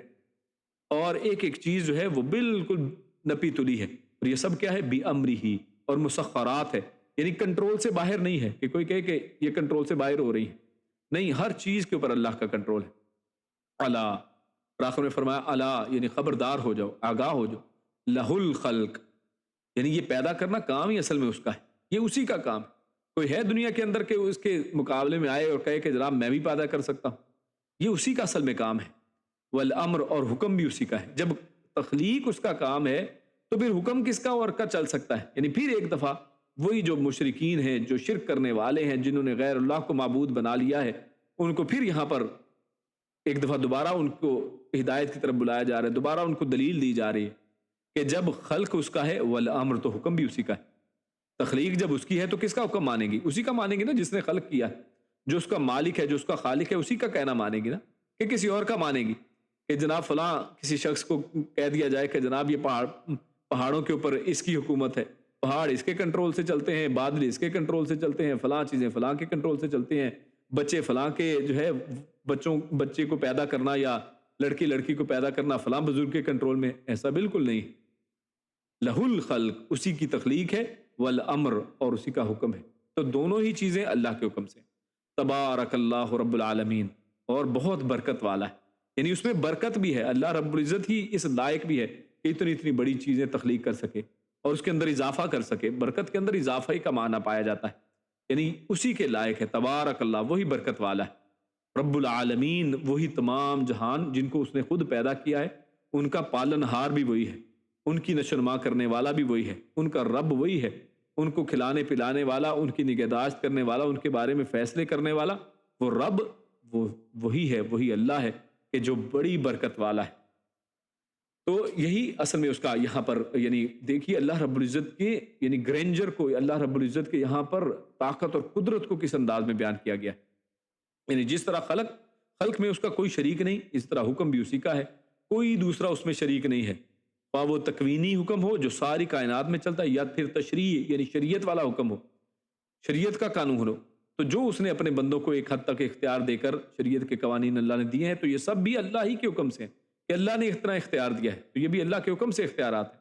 اور ایک ایک چیز جو ہے وہ بالکل نپی تلی ہے، اور یہ سب کیا ہے؟ بی امری ہی، اور مسخرات ہے، یعنی کنٹرول سے باہر نہیں ہے کہ کوئی کہے کہ یہ کنٹرول سے باہر ہو رہی ہے، نہیں، ہر چیز کے اوپر اللہ کا کنٹرول ہے۔ الا، اور آخر میں فرمایا الا، یعنی خبردار ہو جاؤ، آگاہ ہو جاؤ، لہ الخلق، یعنی یہ پیدا کرنا کام ہی اصل میں اس کا ہے، یہ اسی کا کام ہے۔ کوئی ہے دنیا کے اندر کہ اس کے مقابلے میں آئے اور کہے کہ جناب میں بھی پیدا کر سکتا ہوں؟ یہ اسی کا اصل میں کام ہے۔ والامر، اور حکم بھی اسی کا ہے۔ جب تخلیق اس کا کام ہے تو پھر حکم کس کا اور کا چل سکتا ہے؟ یعنی پھر ایک دفعہ وہی جو مشرکین ہیں، جو شرک کرنے والے ہیں، جنہوں نے غیر اللہ کو معبود بنا لیا ہے، ان کو پھر یہاں پر ایک دفعہ دوبارہ ان کو ہدایت کی طرف بلایا جا رہا ہے، دوبارہ ان کو دلیل دی جا رہی ہے کہ جب خلق اس کا ہے، والامر، تو حکم بھی اسی کا ہے۔ تخلیق جب اس کی ہے تو کس کا حکم مانیں گی؟ اسی کا مانیں گی نا جس نے خلق کیا ہے، جو اس کا مالک ہے، جو اس کا خالق ہے، اسی کا کہنا مانیں گی نا، کہ کسی اور کا مانیں گی کہ جناب فلاں کسی شخص کو کہہ دیا جائے کہ جناب یہ پہاڑوں کے اوپر اس کی حکومت ہے، پہاڑ اس کے کنٹرول سے چلتے ہیں، بادل اس کے کنٹرول سے چلتے ہیں، فلاں چیزیں فلاں کے کنٹرول سے چلتے ہیں، بچے فلاں کے جو ہے بچے کو پیدا کرنا یا لڑکی کو پیدا کرنا فلاں بزرگ کے کنٹرول میں، ایسا بالکل نہیں۔ لہ الخلق، اسی کی تخلیق ہے، والامر، اور اسی کا حکم ہے، تو دونوں ہی چیزیں اللہ کے حکم سے۔ تبارک اللہ رب العالمین، اور بہت برکت والا ہے، یعنی اس میں برکت بھی ہے، اللہ رب العزت ہی اس لائق بھی ہے کہ اتنی بڑی چیزیں تخلیق کر سکے اور اس کے اندر اضافہ کر سکے۔ برکت کے اندر اضافہ ہی کا معنی پایا جاتا ہے، یعنی اسی کے لائق ہے۔ تبارک اللہ، وہی برکت والا ہے، رب العالمین، وہی تمام جہان جن کو اس نے خود پیدا کیا ہے، ان کا پالن ہار بھی وہی ہے، ان کی نشوونما کرنے والا بھی وہی ہے، ان کا رب وہی ہے، ان کو کھلانے پلانے والا، ان کی نگہداشت کرنے والا، ان کے بارے میں فیصلے کرنے والا، وہ رب، وہی ہے، وہی اللہ ہے کہ جو بڑی برکت والا ہے۔ تو یہی اصل میں اس کا یہاں پر، یعنی دیکھیے اللہ رب العزت کے یعنی گرینجر کو، اللہ رب العزت کے یہاں پر طاقت اور قدرت کو کس انداز میں بیان کیا گیا، یعنی جس طرح خلق میں اس کا کوئی شریک نہیں، اس طرح حکم بھی اسی کا ہے، کوئی دوسرا اس میں شریک نہیں ہے، خواہ وہ تکوینی حکم ہو جو ساری کائنات میں چلتا ہے، یا پھر تشریع یعنی شریعت والا حکم ہو، شریعت کا قانون ہو، تو جو اس نے اپنے بندوں کو ایک حد تک اختیار دے کر شریعت کے قوانین اللہ نے دیے ہیں، تو یہ سب بھی اللہ ہی کے حکم سے ہیں کہ اللہ نے اتنا اختیار دیا ہے، تو یہ بھی اللہ کے حکم سے اختیارات ہیں،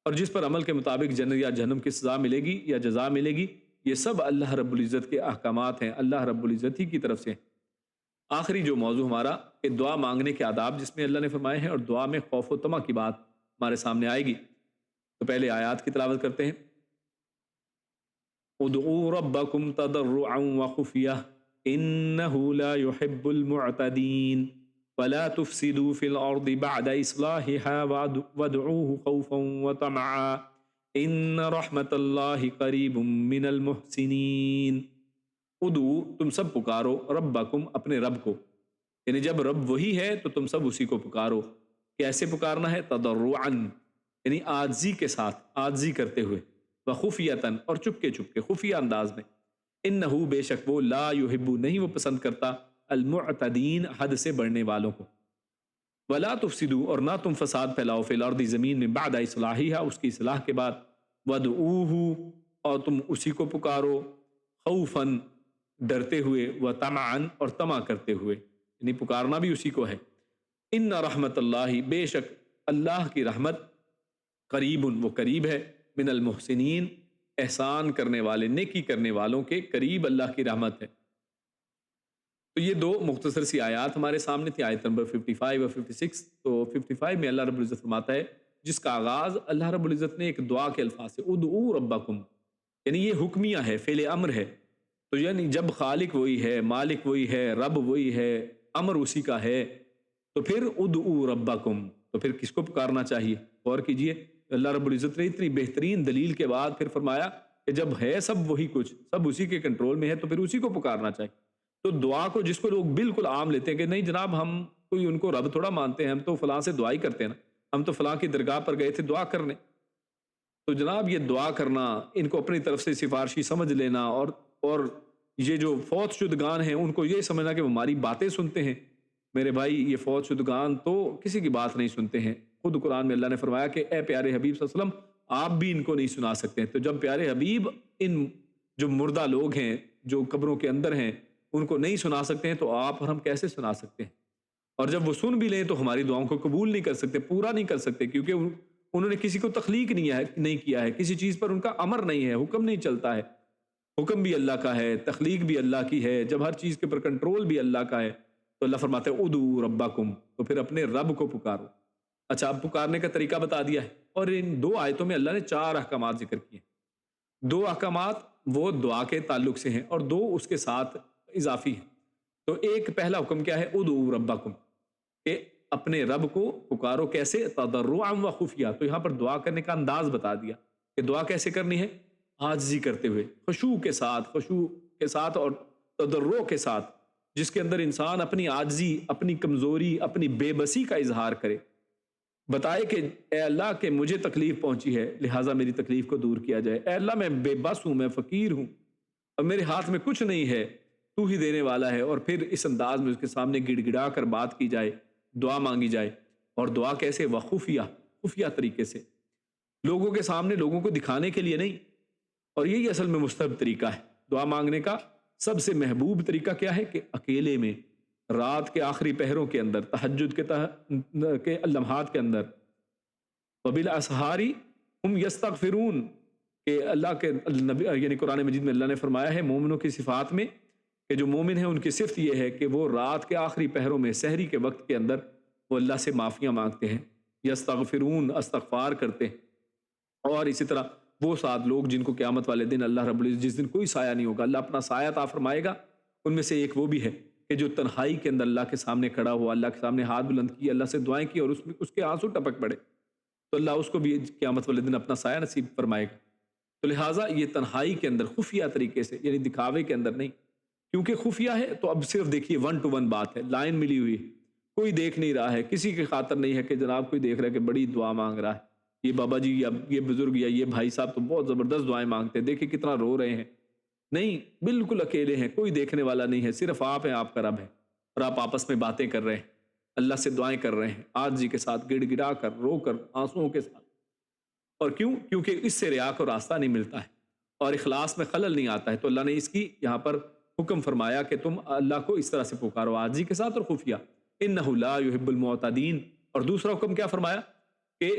اور جس پر عمل کے مطابق جنت یا جہنم کی سزا ملے گی یا جزا ملے گی، یہ سب اللہ رب العزت کے احکامات ہیں، اللہ رب العزت ہی کی طرف سے ہیں۔ آخری جو موضوع ہمارا کہ دعا مانگنے کے آداب جس میں اللہ نے فرمائے ہیں، اور دعا میں خوف و طمع کی بات ہمارے سامنے آئے گی، تو پہلے آیات کی تلاوت کرتے ہیں۔ ادعوا ربکم تضرعا وخفیہ انہ لا يحب المعتدین ولا تفسدوا في الارض بعد اصلاحها وادعوه خوفا وطمعا ان رحمت اللہ قریب من المحسنین۔ ادعو، تم سب پکارو، ربکم، اپنے رب کو، یعنی جب رب وہی ہے تو تم سب اسی کو پکارو۔ کیسے پکارنا ہے؟ تضرعا، یعنی عاجزی کے ساتھ، عاجزی کرتے ہوئے، وخفیتاً، اور چپکے چپکے، خفیہ انداز میں، انہو، بے شک وہ، لا یحب، نہیں وہ پسند کرتا، المعتدین، حد سے بڑھنے والوں کو، ولا تفسدوا، اور نہ تم فساد پھیلاؤ، فی الارض، زمین میں، بعد اصلاحها، اس کی اصلاح کے بعد، وادعوہ، اور تم اسی کو پکارو، خوفاً، ڈرتے ہوئے، وطمعاً، اور طمع کرتے ہوئے، یعنی پکارنا بھی اسی کو ہے۔ ان رحمت اللہ، بے شک اللہ کی رحمت، قریب، وہ قریب ہے، من المحسنین، احسان کرنے والے، نیکی کرنے والوں کے قریب اللہ کی رحمت ہے۔ تو یہ دو مختصر سی آیات ہمارے سامنے تھی، آیت نمبر 55 اور 56۔ تو 55 میں اللہ رب العزت فرماتا ہے، جس کا آغاز اللہ رب العزت نے ایک دعا کے الفاظ سے، ادعوا ربکم، یعنی یہ حکمیہ ہے، فعل امر ہے، تو یعنی جب خالق وہی ہے، مالک وہی ہے، رب وہی ہے، امر اسی کا ہے، تو پھر ادعوا ربکم، تو پھر کس کو پکارنا چاہیے؟ غور کیجئے، اللہ رب العزت نے اتنی بہترین دلیل کے بعد پھر فرمایا کہ جب ہے سب وہی کچھ، سب اسی کے کنٹرول میں ہے، تو پھر اسی کو پکارنا چاہیے۔ تو دعا کو جس کو لوگ بالکل عام لیتے ہیں کہ نہیں جناب ہم کوئی ان کو رب تھوڑا مانتے ہیں، ہم تو فلاں سے دعا ہی کرتے ہیں نا، ہم تو فلاں کی درگاہ پر گئے تھے دعا کرنے، تو جناب یہ دعا کرنا، ان کو اپنی طرف سے سفارشی سمجھ لینا، اور یہ جو فوت شدگان ہیں ان کو یہ سمجھنا کہ وہ ہماری باتیں سنتے ہیں، میرے بھائی یہ فوت شدگان تو کسی کی بات نہیں سنتے ہیں۔ خود قرآن میں اللہ نے فرمایا کہ اے پیارے حبیب صلی اللہ علیہ وسلم، آپ بھی ان کو نہیں سنا سکتے ہیں۔ تو جب پیارے حبیب ان جو مردہ لوگ ہیں جو قبروں کے اندر ہیں ان کو نہیں سنا سکتے ہیں تو آپ اور ہم کیسے سنا سکتے ہیں؟ اور جب وہ سن بھی لیں تو ہماری دعاؤں کو قبول نہیں کر سکتے، پورا نہیں کر سکتے، کیونکہ انہوں نے کسی کو تخلیق نہیں کیا ہے، کسی چیز پر ان کا امر نہیں ہے، حکم نہیں چلتا ہے۔ حکم بھی اللہ کا ہے، تخلیق بھی اللہ کی ہے، جب ہر چیز کے پر کنٹرول بھی اللہ کا ہے تو اللہ فرماتے ہیں ادعوا ربکم، تو پھر اپنے رب کو پکارو۔ اچھا، اب پکارنے کا طریقہ بتا دیا ہے، اور ان 2 آیتوں میں اللہ نے 4 احکامات ذکر کیے ہیں۔ 2 احکامات وہ دعا کے تعلق سے ہیں اور 2 اس کے ساتھ اضافی ہیں۔ تو ایک پہلا حکم کیا ہے؟ ادعوا ربکم، کہ اپنے رب کو پکارو، کیسے؟ تضرعا و خفیہ، تو یہاں پر دعا کرنے کا انداز بتا دیا کہ دعا کیسے کرنی ہے؟ عاجزی کرتے ہوئے، خشوع کے ساتھ اور تضرع کے ساتھ، جس کے اندر انسان اپنی عاجزی، اپنی کمزوری، اپنی بے بسی کا اظہار کرے، بتائے کہ اے اللہ کہ مجھے تکلیف پہنچی ہے لہٰذا میری تکلیف کو دور کیا جائے، اے اللہ میں بے بس ہوں، میں فقیر ہوں اور میرے ہاتھ میں کچھ نہیں ہے، تو ہی دینے والا ہے، اور پھر اس انداز میں اس کے سامنے گڑ گڑا کر بات کی جائے، دعا مانگی جائے۔ اور دعا کیسے؟ خفیہ طریقے سے، لوگوں کے سامنے، لوگوں کو دکھانے کے لیے نہیں۔ اور یہی اصل میں مستحب طریقہ ہے دعا مانگنے کا۔ سب سے محبوب طریقہ کیا ہے؟ کہ اکیلے میں، رات کے آخری پہروں کے اندر، تہجد کے لمحات کے اندر، وبالاسحار ہم یستغفرون، کہ اللہ کے نبی یعنی قرآن مجید میں اللہ نے فرمایا ہے مومنوں کی صفات میں کہ جو مومن ہیں ان کی صفت یہ ہے کہ وہ رات کے آخری پہروں میں، سحری کے وقت کے اندر وہ اللہ سے معافیاں مانگتے ہیں، یستغفرون، استغفار کرتے ہیں۔ اور اسی طرح وہ 7 لوگ جن کو قیامت والے دن اللہ رب العزت، جس دن کوئی سایہ نہیں ہوگا، اللہ اپنا سایہ عطا فرمائے گا، ان میں سے ایک وہ بھی ہے کہ جو تنہائی کے اندر اللہ کے سامنے کھڑا ہوا، اللہ کے سامنے ہاتھ بلند کیے، اللہ سے دعائیں کی اور اس کے آنسو ٹپک پڑے، تو اللہ اس کو بھی قیامت والے دن اپنا سایہ نصیب فرمائے گا۔ تو لہٰذا یہ تنہائی کے اندر خفیہ طریقے سے، یعنی دکھاوے کے اندر نہیں، کیونکہ خفیہ ہے تو اب صرف دیکھیے 1 to 1 بات ہے، لائن ملی ہوئی ہے، کوئی دیکھ نہیں رہا ہے، کسی کی خاطر نہیں ہے کہ جناب کوئی دیکھ رہا ہے کہ بڑی دعا مانگ رہا ہے، یہ بابا جی یا یہ بزرگ یا یہ بھائی صاحب تو بہت زبردست دعائیں مانگتے ہیں، دیکھیں کتنا رو رہے ہیں۔ نہیں، بالکل اکیلے ہیں، کوئی دیکھنے والا نہیں ہے، صرف آپ ہیں، آپ کا رب ہے، اور آپ آپس میں باتیں کر رہے ہیں، اللہ سے دعائیں کر رہے ہیں، عاجزی کے ساتھ، گڑ گڑا کر، رو کر، آنسوؤں کے ساتھ۔ اور کیوں؟ کیونکہ اس سے ریا کو راستہ نہیں ملتا ہے اور اخلاص میں خلل نہیں آتا ہے، تو اللہ نے اس کی یہاں پر حکم فرمایا کہ تم اللہ کو اس طرح سے پکارو، عاجزی کے ساتھ اور خفیہ، انہ لا یحب المعتدین۔ اور دوسرا حکم کیا فرمایا؟ کہ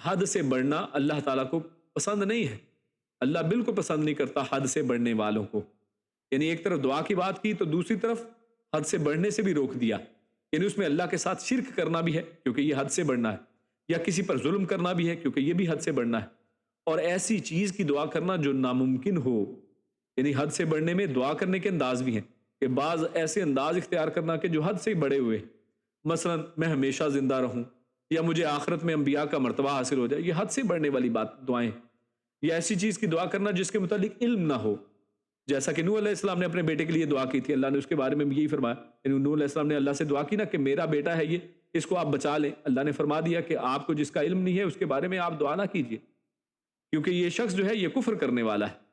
حد سے بڑھنا اللہ تعالیٰ کو پسند نہیں ہے، اللہ بالکل پسند نہیں کرتا حد سے بڑھنے والوں کو۔ یعنی ایک طرف دعا کی بات کی تو دوسری طرف حد سے بڑھنے سے بھی روک دیا، یعنی اس میں اللہ کے ساتھ شرک کرنا بھی ہے کیونکہ یہ حد سے بڑھنا ہے، یا کسی پر ظلم کرنا بھی ہے کیونکہ یہ بھی حد سے بڑھنا ہے، اور ایسی چیز کی دعا کرنا جو ناممکن ہو، یعنی حد سے بڑھنے میں دعا کرنے کے انداز بھی ہیں کہ بعض ایسے انداز اختیار کرنا کہ جو حد سے بڑے ہوئے، مثلا میں ہمیشہ زندہ رہوں یا مجھے آخرت میں انبیاء کا مرتبہ حاصل ہو جائے، یہ حد سے بڑھنے والی دعائیں، یا ایسی چیز کی دعا کرنا جس کے متعلق علم نہ ہو، جیسا کہ نوح علیہ السلام نے اپنے بیٹے کے لیے دعا کی تھی، اللہ نے اس کے بارے میں یہی فرمایا، یعنی نوح علیہ السلام نے اللہ سے دعا کی نا کہ میرا بیٹا ہے یہ، اس کو آپ بچا لیں، اللہ نے فرما دیا کہ آپ کو جس کا علم نہیں ہے اس کے بارے میں آپ دعا نہ کیجیے کیونکہ یہ شخص جو ہے یہ کفر کرنے والا ہے۔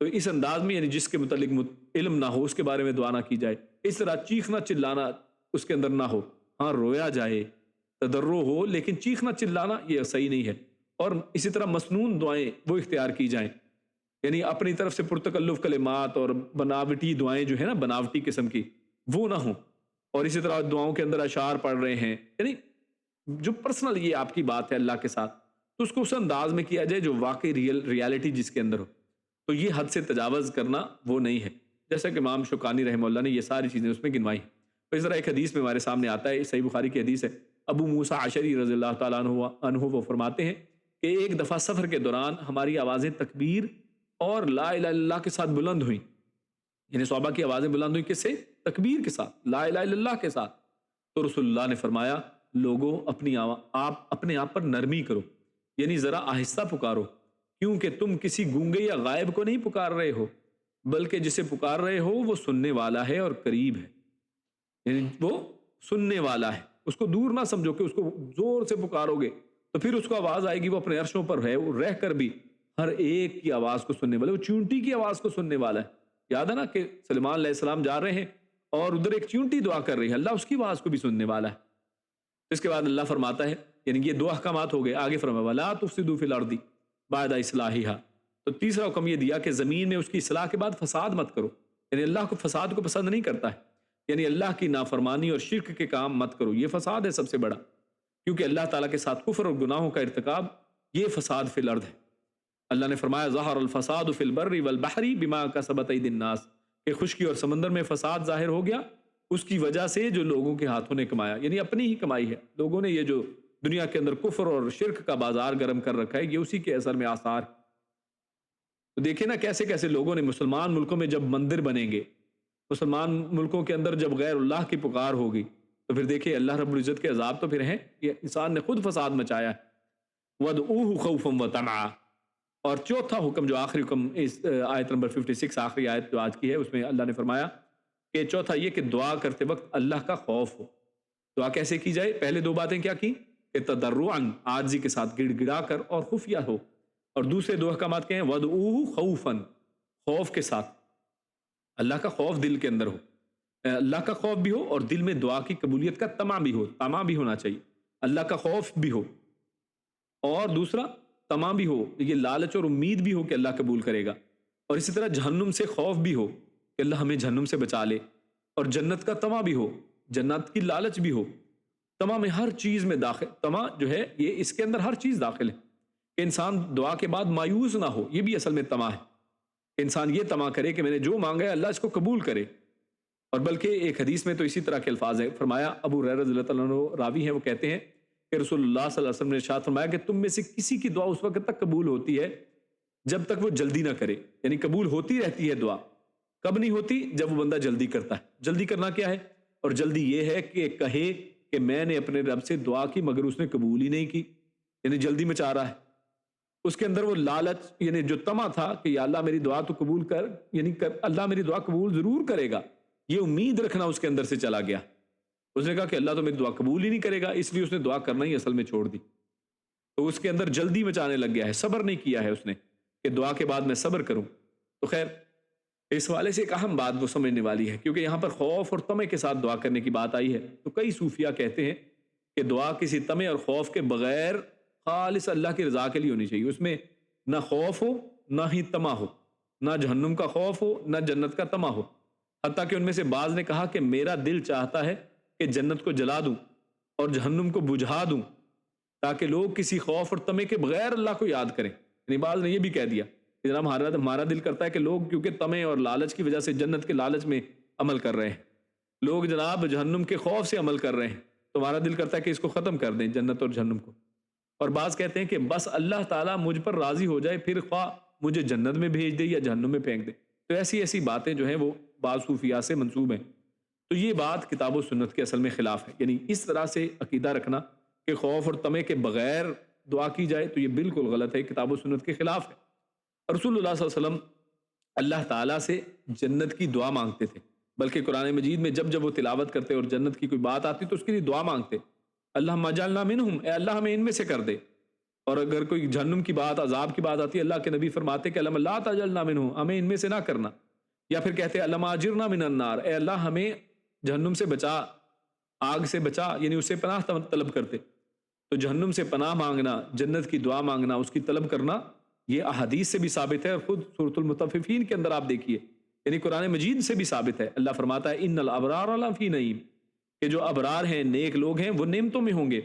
تو اس انداز میں یعنی جس کے متعلق علم نہ ہو اس کے بارے میں دعا نہ کی جائے، اس طرح چیخنا چلانا اس کے اندر نہ ہو، ہاں رویا جائے، تضرع ہو، لیکن چیخنا چلانا یہ صحیح نہیں ہے۔ اور اسی طرح مسنون دعائیں وہ اختیار کی جائیں، یعنی اپنی طرف سے پرتکلف کلمات اور بناوٹی دعائیں جو ہے نا، بناوٹی قسم کی، وہ نہ ہوں۔ اور اسی طرح دعاؤں کے اندر اشعار پڑھ رہے ہیں، یعنی جو پرسنل یہ آپ کی بات ہے اللہ کے ساتھ، تو اس کو اس انداز میں کیا جائے جو واقعی ریالٹی جس کے اندر ہو، تو یہ حد سے تجاوز کرنا وہ نہیں ہے، جیسا کہ امام شوکانی رحمہ اللہ نے یہ ساری چیزیں اس میں گنوائی ہیں۔ تو اس طرح ایک حدیث میں ہمارے سامنے آتا ہے، صحیح بخاری کی حدیث ہے، ابو موسیٰ اشعری رضی اللہ تعالیٰ عنہ وہ فرماتے ہیں کہ ایک دفعہ سفر کے دوران ہماری آوازیں تکبیر اور لا الہ الا اللہ کے ساتھ بلند ہوئیں، یعنی صحابہ کی آوازیں بلند ہوئیں، کس سے؟ تکبیر کے ساتھ، لا الہ الا اللہ کے ساتھ۔ تو رسول اللہ نے فرمایا لوگوں آپ اپنے آپ پر نرمی کرو، یعنی ذرا آہستہ پکارو، کیونکہ تم کسی گونگے یا غائب کو نہیں پکار رہے ہو بلکہ جسے پکار رہے ہو وہ سننے والا ہے اور قریب ہے، یعنی وہ سننے والا ہے، اس کو دور نہ سمجھو کہ اس کو زور سے پکارو گے تو پھر اس کو آواز آئے گی، وہ اپنے عرشوں پر ہے، وہ رہ کر بھی ہر ایک کی آواز کو سننے والا، وہ چونٹی کی آواز کو سننے والا ہے۔ یاد ہے نا کہ سلیمان علیہ السلام جا رہے ہیں اور ادھر ایک چونٹی دعا کر رہی ہے، اللہ اس کی آواز کو بھی سننے والا ہے۔ اس کے بعد اللہ فرماتا ہے، یعنی یہ 2 احکامات ہو گئے، آگے فرمایا وَلَا تُفْسِدُوا فِي الْأَرْضِ بَعْدَ إِصْلَاحِهَا، تو تیسرا حکم یہ دیا کہ زمین میں اس کی اصلاح کے بعد فساد مت کرو، یعنی اللہ کو فساد کو پسند نہیں کرتا ہے، یعنی اللہ کی نافرمانی اور شرک کے کام مت کرو، یہ فساد ہے سب سے بڑا، کیونکہ اللہ تعالیٰ کے ساتھ کفر اور گناہوں کا ارتکاب یہ فساد فی الارض ہے۔ اللہ نے فرمایا ظہر الفساد فی البر والبحر بما کسبت ایدی الناس، کہ خشکی اور سمندر میں فساد ظاہر ہو گیا اس کی وجہ سے جو لوگوں کے ہاتھوں نے کمایا، یعنی اپنی ہی کمائی ہے، لوگوں نے یہ جو دنیا کے اندر کفر اور شرک کا بازار گرم کر رکھا ہے یہ اسی کے اثر میں آثار۔ تو دیکھیں نا کیسے کیسے لوگوں نے مسلمان ملکوں میں جب مندر بنیں گے، مسلمان ملکوں کے اندر جب غیر اللہ کی پکار ہوگی تو پھر دیکھیں اللہ رب العزت کے عذاب تو پھر ہیں، یہ انسان نے خود فساد مچایا ہے۔ وَادْعُوهُ خَوْفًا وَطَمَعًا، اور چوتھا حکم جو آخری حکم اس آیت نمبر 56 آخری آیت جو آج کی ہے اس میں اللہ نے فرمایا کہ چوتھا یہ کہ دعا کرتے وقت اللہ کا خوف ہو۔ دعا کیسے کی جائے؟ پہلے دو باتیں کیا کی کہ تضرعاً عاجزی کے ساتھ گڑ گڑا کر اور خفیہ ہو، اور دوسرے دو احکامات کیا ہیں؟ وَادْعُوهُ خَوْفًا، خوف کے ساتھ، اللہ کا خوف دل کے اندر ہو، اللہ کا خوف بھی ہو اور دل میں دعا کی قبولیت کا طمع بھی ہو، طمع بھی ہونا چاہیے، اللہ کا خوف بھی ہو اور دوسرا طمع بھی ہو، یہ لالچ اور امید بھی ہو کہ اللہ قبول کرے گا، اور اسی طرح جہنم سے خوف بھی ہو کہ اللہ ہمیں جہنم سے بچا لے، اور جنت کا طمع بھی ہو، جنت کی لالچ بھی ہو۔ طمع میں ہر چیز میں داخل، طمع جو ہے یہ اس کے اندر ہر چیز داخل ہے کہ انسان دعا کے بعد مایوس نہ ہو، یہ بھی اصل میں طمع ہے کہ انسان یہ طمع کرے کہ میں نے جو مانگا ہے اللہ اس کو قبول کرے۔ اور بلکہ ایک حدیث میں تو اسی طرح کے الفاظ ہیں، فرمایا ابو ہریرہ رضی اللہ تعالیٰ عنہ راوی ہیں، وہ کہتے ہیں کہ رسول اللہ صلی اللہ علیہ وسلم نے ارشاد فرمایا کہ تم میں سے کسی کی دعا اس وقت تک قبول ہوتی ہے جب تک وہ جلدی نہ کرے، یعنی قبول ہوتی رہتی ہے دعا، کب نہیں ہوتی؟ جب وہ بندہ جلدی کرتا ہے۔ جلدی کرنا کیا ہے؟ اور جلدی یہ ہے کہ کہے کہ میں نے اپنے رب سے دعا کی مگر اس نے قبول ہی نہیں کی، یعنی جلدی مچا رہا ہے، اس کے اندر وہ لالچ یعنی جو طمع تھا کہ یا اللہ میری دعا تو قبول کر، یعنی اللہ میری دعا قبول ضرور کرے گا، یہ امید رکھنا اس کے اندر سے چلا گیا۔ اس نے کہا کہ اللہ تو میری دعا قبول ہی نہیں کرے گا، اس لیے اس نے دعا کرنا ہی اصل میں چھوڑ دی، تو اس کے اندر جلدی مچانے لگ گیا ہے، صبر نہیں کیا ہے اس نے کہ دعا کے بعد میں صبر کروں۔ تو خیر اس حوالے سے ایک اہم بات وہ سمجھنے والی ہے، کیونکہ یہاں پر خوف اور طمع کے ساتھ دعا کرنے کی بات آئی ہے، تو کئی صوفیہ کہتے ہیں کہ دعا کسی طمع اور خوف کے بغیر خالص اللہ کی رضا کے لیے ہونی چاہیے، اس میں نہ خوف ہو نہ ہی طمع ہو، نہ جہنم کا خوف ہو نہ جنت کا طمع ہو۔ حتیٰ کہ ان میں سے بعض نے کہا کہ میرا دل چاہتا ہے کہ جنت کو جلا دوں اور جہنم کو بجھا دوں تاکہ لوگ کسی خوف اور طمع کے بغیر اللہ کو یاد کریں، یعنی بعض نے یہ بھی کہہ دیا کہ جناب ہمارا دل کرتا ہے کہ لوگ کیونکہ طمع اور لالچ کی وجہ سے جنت کے لالچ میں عمل کر رہے ہیں، لوگ جناب جہنم کے خوف سے عمل کر رہے ہیں، تو ہمارا دل کرتا ہے کہ اس کو ختم کر دیں جنت اور جہنم کو۔ اور بعض کہتے ہیں کہ بس اللہ تعالیٰ مجھ پر راضی ہو جائے، پھر خواہ مجھے جنت میں بھیج دے یا جہنم میں پھینک دے۔ تو ایسی ایسی باتیں جو ہیں وہ بعض صوفیاء سے منسوب ہیں، تو یہ بات کتاب و سنت کے اصل میں خلاف ہے، یعنی اس طرح سے عقیدہ رکھنا کہ خوف اور طمع کے بغیر دعا کی جائے تو یہ بالکل غلط ہے، کتاب و سنت کے خلاف ہے۔ رسول اللہ صلی اللہ علیہ وسلم اللہ تعالیٰ سے جنت کی دعا مانگتے تھے، بلکہ قرآن مجید میں جب وہ تلاوت کرتے اور جنت کی کوئی بات آتی تو اس کے لیے دعا مانگتے، اللہم اجعلنا منہم، اے اللہ ہمیں ان میں سے کر دے۔ اور اگر کوئی جہنم کی بات، عذاب کی بات آتی ہے، اللہ کے نبی فرماتے کہ اللہم لا تجعلنا منہم، ہمیں ان میں سے نہ کرنا۔ یا پھر کہتے اللہم اجرنا من النار، اے اللہ ہمیں جہنم سے بچا، آگ سے بچا، یعنی اس سے پناہ طلب کرتے۔ تو جہنم سے پناہ مانگنا، جنت کی دعا مانگنا، اس کی طلب کرنا، یہ احادیث سے بھی ثابت ہے، اور خود سورۃ المطففین کے اندر آپ دیکھیے، یعنی قرآن مجید سے بھی ثابت ہے۔ اللہ فرماتا ہے ان الابرار لفی نعیم، کہ جو ابرار ہیں، نیک لوگ ہیں، وہ نعمتوں میں ہوں گے،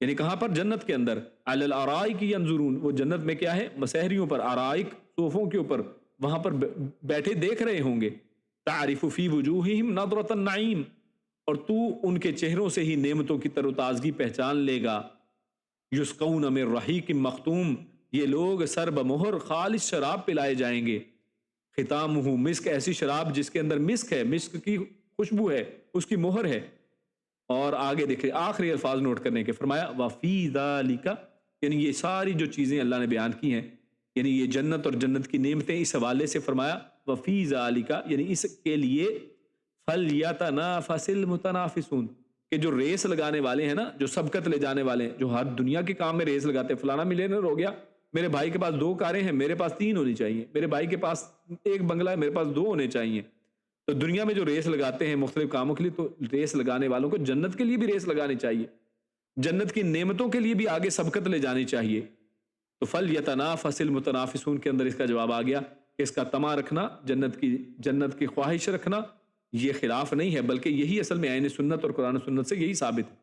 یعنی کہاں پر؟ جنت کے اندر۔ علی الارائک ینظرون، وہ جنت میں کیا ہے؟ مسہریوں پر، آرائک صوفوں کے اوپر وہاں پر بیٹھے دیکھ رہے ہوں گے۔ تعرف فی وجوہہم نضرۃ النعیم، اور تو ان کے چہروں سے ہی نعمتوں کی تر و تازگی پہچان لے گا۔ یسقون من رحیق مختوم، یہ لوگ سر بمہر خالص شراب پلائے جائیں گے۔ ختامہ مسک، ایسی شراب جس کے اندر مسک ہے، مسک کی خوشبو ہے، اس کی مہر ہے۔ اور آگے دیکھیں آخری الفاظ نوٹ کرنے کے، فرمایا وفی ذالک، یعنی یہ ساری جو چیزیں اللہ نے بیان کی ہیں، یعنی یہ جنت اور جنت کی نعمتیں، اس حوالے سے فرمایا وفی ذالک، یعنی اس کے لیے فلیتنافس المتنافسون، کہ جو ریس لگانے والے ہیں نا، جو سبقت لے جانے والے ہیں، جو ہر دنیا کے کام میں ریس لگاتے ہیں، فلانا ملینئر ہو گیا، میرے بھائی کے پاس 2 کاریں ہیں، میرے پاس 3 ہونی چاہیے، میرے بھائی کے پاس 1 بنگلہ ہے، میرے پاس 2 ہونے چاہیے۔ تو دنیا میں جو ریس لگاتے ہیں مختلف کاموں کے لیے، تو ریس لگانے والوں کو جنت کے لیے بھی ریس لگانی چاہیے، جنت کی نعمتوں کے لیے بھی آگے سبقت لے جانی چاہیے۔ تو فَلْيَتَنَافَسِ الْمُتَنَافِسُونَ کے اندر اس کا جواب آ گیا کہ اس کا طمع رکھنا، جنت کی خواہش رکھنا، یہ خلاف نہیں ہے، بلکہ یہی اصل میں عین سنت اور قرآن و سنت سے یہی ثابت ہے۔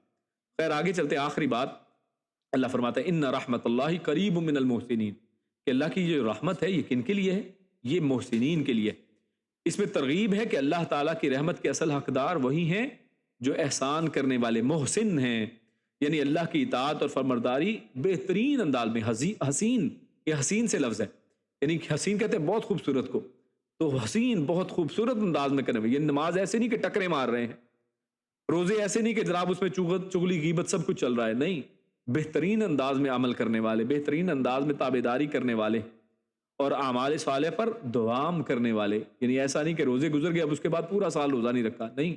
خیر آگے چلتے ہیں، آخری بات اللہ فرماتا ہے ان رحمت اللہ قریب من المحسنین، کہ اللہ کی جو رحمت ہے یہ کن کے لیے ہے؟ یہ محسنین کے لیے۔ اس میں ترغیب ہے کہ اللہ تعالیٰ کی رحمت کے اصل حقدار وہی ہیں جو احسان کرنے والے محسن ہیں، یعنی اللہ کی اطاعت اور فرمانبرداری بہترین انداز میں، حسین، یہ حسین سے لفظ ہے، یعنی حسین کہتے ہیں بہت خوبصورت کو، تو حسین بہت خوبصورت انداز میں کرنے، یہ نماز ایسے نہیں کہ ٹکرے مار رہے ہیں، روزے ایسے نہیں کہ جناب اس میں چغلی غیبت سب کچھ چل رہا ہے، نہیں، بہترین انداز میں عمل کرنے والے، بہترین انداز میں تابعداری کرنے والے اور اعمال صالح پر دوام کرنے والے، یعنی ایسا نہیں کہ روزے گزر گئے اب اس کے بعد پورا سال روزہ نہیں رکھا، نہیں،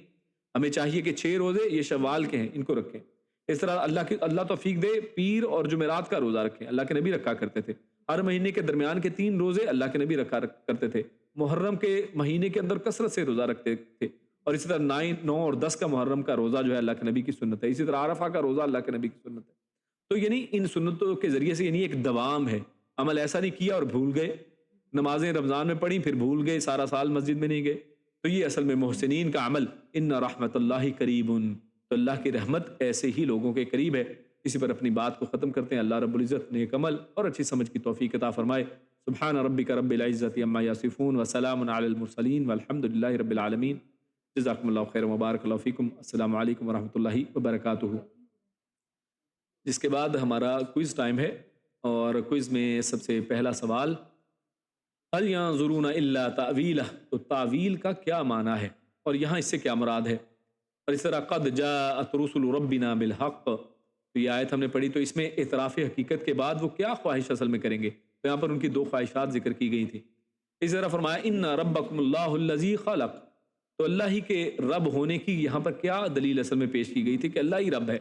ہمیں چاہیے کہ 6 روزے یہ شوال کے ہیں ان کو رکھیں، اس طرح اللہ توفیق دے پیر اور جمعرات کا روزہ رکھیں، اللہ کے نبی رکھا کرتے تھے، ہر مہینے کے درمیان کے 3 روزے اللہ کے نبی رکھا کرتے تھے، محرم کے مہینے کے اندر کثرت سے روزہ رکھتے تھے، اور اسی طرح 9 اور 10 کا محرم کا روزہ جو ہے اللہ کے نبی کی سنت ہے، اسی طرح عرفہ کا روزہ اللہ کے نبی کی سنت ہے۔ تو یعنی ان سنتوں کے ذریعے سے یعنی ایک دوام ہے، عمل ایسا نہیں کیا اور بھول گئے، نمازیں رمضان میں پڑھی پھر بھول گئے، سارا سال مسجد میں نہیں گئے، تو یہ اصل میں محسنین کا عمل، ان رحمت اللہ قریب، تو اللہ کی رحمت ایسے ہی لوگوں کے قریب ہے۔ اسی پر اپنی بات کو ختم کرتے ہیں، اللہ رب العزت نیک عمل اور اچھی سمجھ کی توفیق عطا فرمائے۔ سبحان ربک رب العزت عما یصفون وسلام علی المرسلین والحمد للہ رب العالمین۔ جزاکم اللہ خیر وبارک اللہ فیکم۔ السلام علیکم ورحمۃ اللہ وبرکاتہ۔ جس کے بعد ہمارا کوئز ٹائم ہے، اور کوئز میں سب سے پہلا سوال، هل ينظرون الا تاویلہ، تو تعویل کا کیا معنی ہے اور یہاں اس سے کیا مراد ہے؟ اور اس طرح قد جاءت رسل ربنا بالحق، تو یہ آیت ہم نے پڑھی، تو اس میں اعتراف حقیقت کے بعد وہ کیا خواہش اصل میں کریں گے؟ تو یہاں پر ان کی 2 خواہشات ذکر کی گئی تھی۔ اس طرح فرمایا ان ربکم اللہ الذی خلق، تو اللہ ہی کے رب ہونے کی یہاں پر کیا دلیل اصل میں پیش کی گئی تھی کہ اللہ ہی رب ہے۔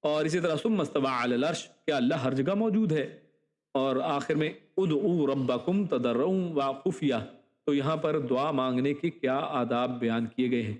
اور اسی طرح ثم استوى علی العرش، کہ اللہ ہر جگہ موجود ہے۔ اور آخر میں ادعوا ربکم تضرعا وخفیہ، تو یہاں پر دعا مانگنے کے کیا آداب بیان کیے گئے ہیں۔